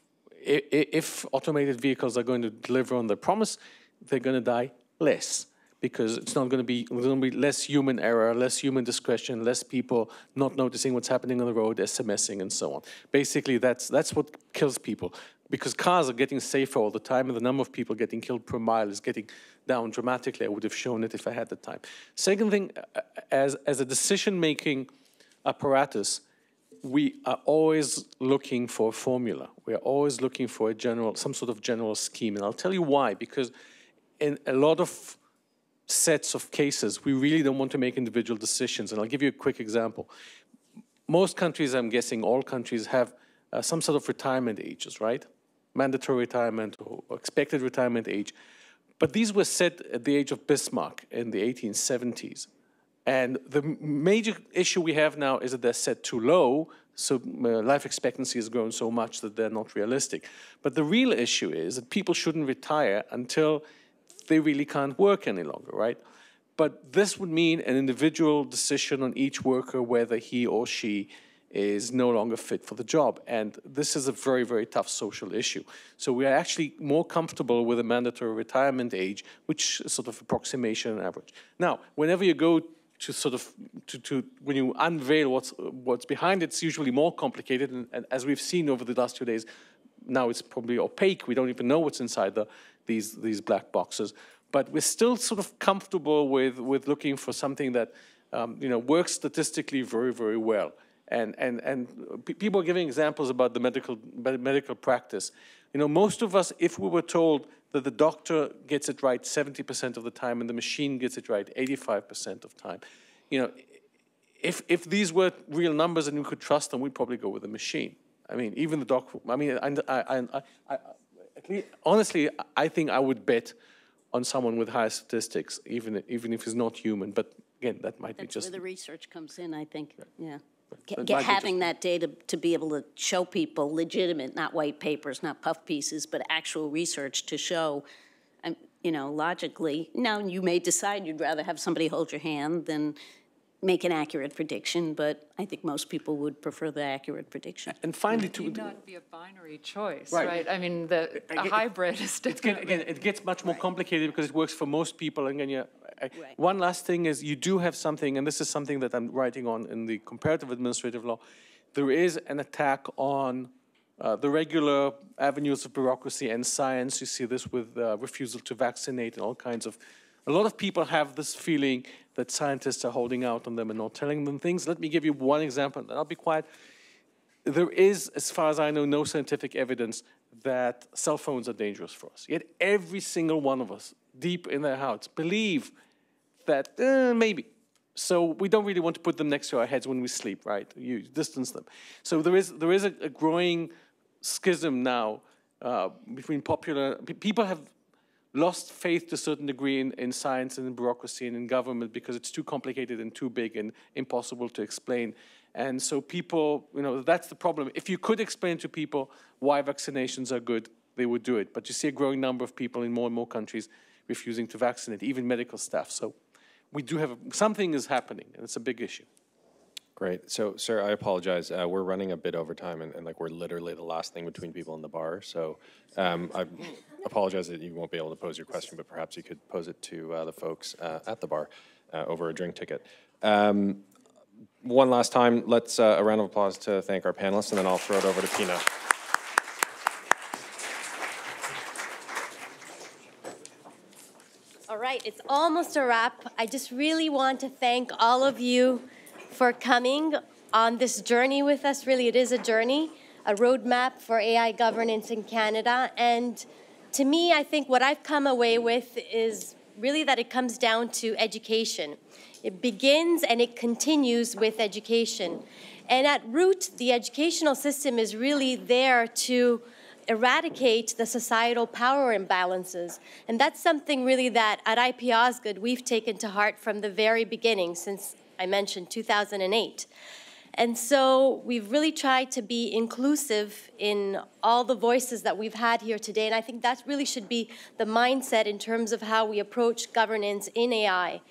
automated vehicles are going to deliver on their promise. They're going to die less, because it's not going to be less human error, less human discretion, less people not noticing what's happening on the road, SMSing, and so on. Basically, that's what kills people, because cars are getting safer all the time, and the number of people getting killed per mile is getting down dramatically. I would have shown it if I had the time. Second thing, as a decision-making apparatus, we are always looking for a formula. We are always looking for some sort of general scheme, and I'll tell you why. Because in a lot of sets of cases, we really don't want to make individual decisions. And I'll give you a quick example. Most countries, I'm guessing all countries, have some sort of retirement ages, right? Mandatory retirement or expected retirement age. But these were set at the age of Bismarck in the 1870s. And the major issue we have now is that they're set too low, so life expectancy has grown so much that they're not realistic. But the real issue is that people shouldn't retire until they really can't work any longer, right? But this would mean an individual decision on each worker whether he or she is no longer fit for the job. And this is a very, very tough social issue. So we are actually more comfortable with a mandatory retirement age, which is sort of approximation and average. Now, whenever you go to sort of, when you unveil what's behind it, it's usually more complicated. And as we've seen over the last 2 days, now it's probably opaque. We don't even know what's inside these black boxes. But we're still sort of comfortable with looking for something that you know, works statistically very, very well. And people are giving examples about the medical practice. You know, most of us, if we were told that the doctor gets it right 70% of the time and the machine gets it right 85% of the time, you know, if these were real numbers and we could trust them, we'd probably go with the machine. I mean, even the doctor. I mean, honestly, I think I would bet on someone with higher statistics, even if he's not human. But again, that might be just. That's where the research comes in, I think. Yeah. Having that data to be able to show people legitimate, not white papers, not puff pieces, but actual research to show, you know, logically. Now, you may decide you'd rather have somebody hold your hand than make an accurate prediction, but I think most people would prefer the accurate prediction. And finally, it need not be a binary choice, right? I mean, a hybrid is different. Again, it gets much more complicated because it works for most people, and again, Right. One last thing is you do have something, and this is something that I'm writing on in the comparative administrative law. There is an attack on the regular avenues of bureaucracy and science. You see this with refusal to vaccinate and all kinds of. A lot of people have this feeling that scientists are holding out on them and not telling them things. Let me give you one example, and I'll be quiet. There is, as far as I know, no scientific evidence that cell phones are dangerous for us. Yet every single one of us, deep in their hearts, believe that maybe. So we don't really want to put them next to our heads when we sleep, right? You distance them. So there is a growing schism now between people have lost faith to a certain degree in science and in bureaucracy and in government because it's too complicated and too big and impossible to explain. And so people, that's the problem. If you could explain to people why vaccinations are good, they would do it. But you see a growing number of people in more and more countries refusing to vaccinate, even medical staff. So we do have, something is happening, and it's a big issue. Great. So, sir, I apologize. We're running a bit over time, and like we're literally the last thing between people in the bar. So I apologize that you won't be able to pose your question, but perhaps you could pose it to the folks at the bar over a drink ticket. One last time, let's a round of applause to thank our panelists, and then I'll throw it over to Pina. All right, it's almost a wrap. I just really want to thank all of you for coming on this journey with us. Really, it is a journey, a roadmap for AI governance in Canada. And to me, I think what I've come away with is really that it comes down to education. It begins and it continues with education. And at root, the educational system is really there to eradicate the societal power imbalances. And that's something really that at IP Osgoode we've taken to heart from the very beginning, since I mentioned 2008. And so we've really tried to be inclusive in all the voices that we've had here today. And I think that really should be the mindset in terms of how we approach governance in AI.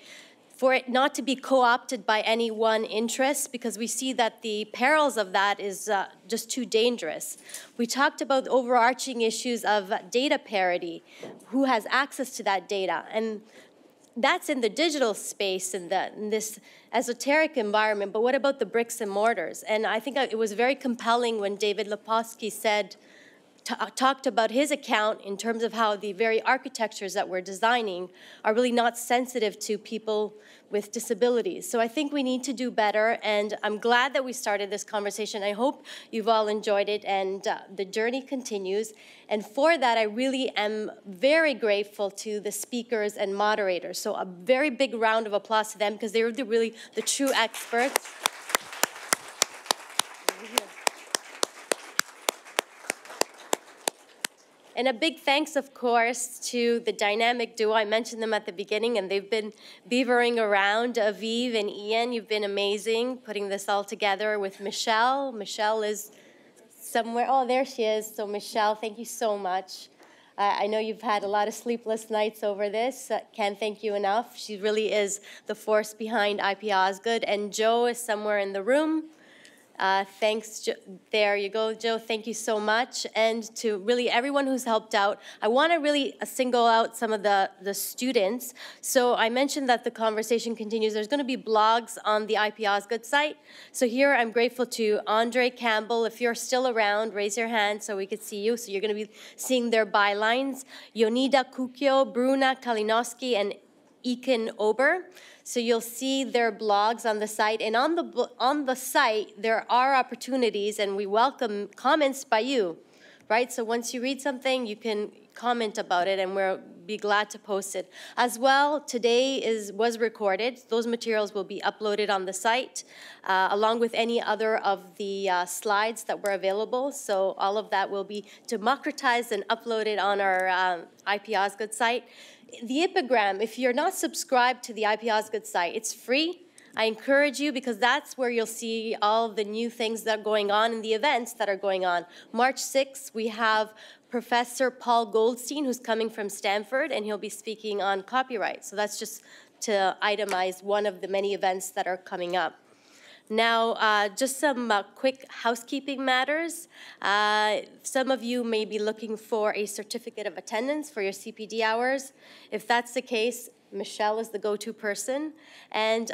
For it not to be co-opted by any one interest, because we see that the perils of that is just too dangerous. We talked about overarching issues of data parity, who has access to that data, and that's in the digital space in this esoteric environment, but what about the bricks and mortars? And I think it was very compelling when David Lepofsky talked about his account in terms of how the very architectures that we're designing are really not sensitive to people with disabilities. So I think we need to do better, and I'm glad that we started this conversation. I hope you've all enjoyed it, and the journey continues. And for that, I really am very grateful to the speakers and moderators. So a very big round of applause to them, because they were really the true experts. And a big thanks, of course, to the dynamic duo. I mentioned them at the beginning, and they've been beavering around. Aviv and Ian, you've been amazing putting this all together with Michelle. Michelle is somewhere. Oh, there she is. So, Michelle, thank you so much. I know you've had a lot of sleepless nights over this. Can't thank you enough. She really is the force behind IP Osgoode. And Joe is somewhere in the room. Thanks, there you go, Joe, thank you so much. And to really everyone who's helped out, I want to really single out some of the students. So I mentioned that the conversation continues. There's going to be blogs on the IP Osgoode site. So here I'm grateful to Andre Campbell. If you're still around, raise your hand so we could see you. So you're going to be seeing their bylines. Yonida Kukyo, Bruna Kalinowski, and Ekin Ober. So you'll see their blogs on the site. And on the site, there are opportunities, and we welcome comments by you, right? So once you read something, you can comment about it, and we'll be glad to post it. As well, today was recorded. Those materials will be uploaded on the site, along with any other of the slides that were available. So all of that will be democratized and uploaded on our IP Osgoode site. The Epigram, if you're not subscribed to the IP Osgoode site, it's free. I encourage you, because that's where you'll see all the new things that are going on and the events that are going on. March 6th, we have Professor Paul Goldstein, who's coming from Stanford, and he'll be speaking on copyright. So that's just to itemize one of the many events that are coming up. Now, just some quick housekeeping matters. Some of you may be looking for a certificate of attendance for your CPD hours. If that's the case, Michelle is the go-to person. And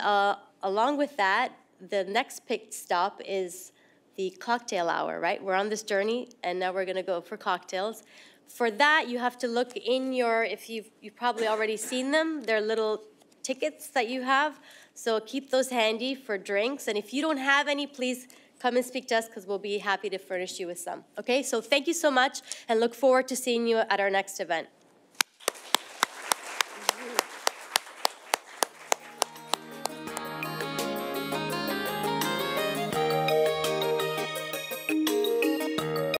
along with that, the next picked stop is the cocktail hour, right? We're on this journey, and now we're gonna go for cocktails. For that, you have to look in your, if you've probably already seen them, they're little tickets that you have. So keep those handy for drinks. And if you don't have any, please come and speak to us because we'll be happy to furnish you with some. Okay, so thank you so much and look forward to seeing you at our next event.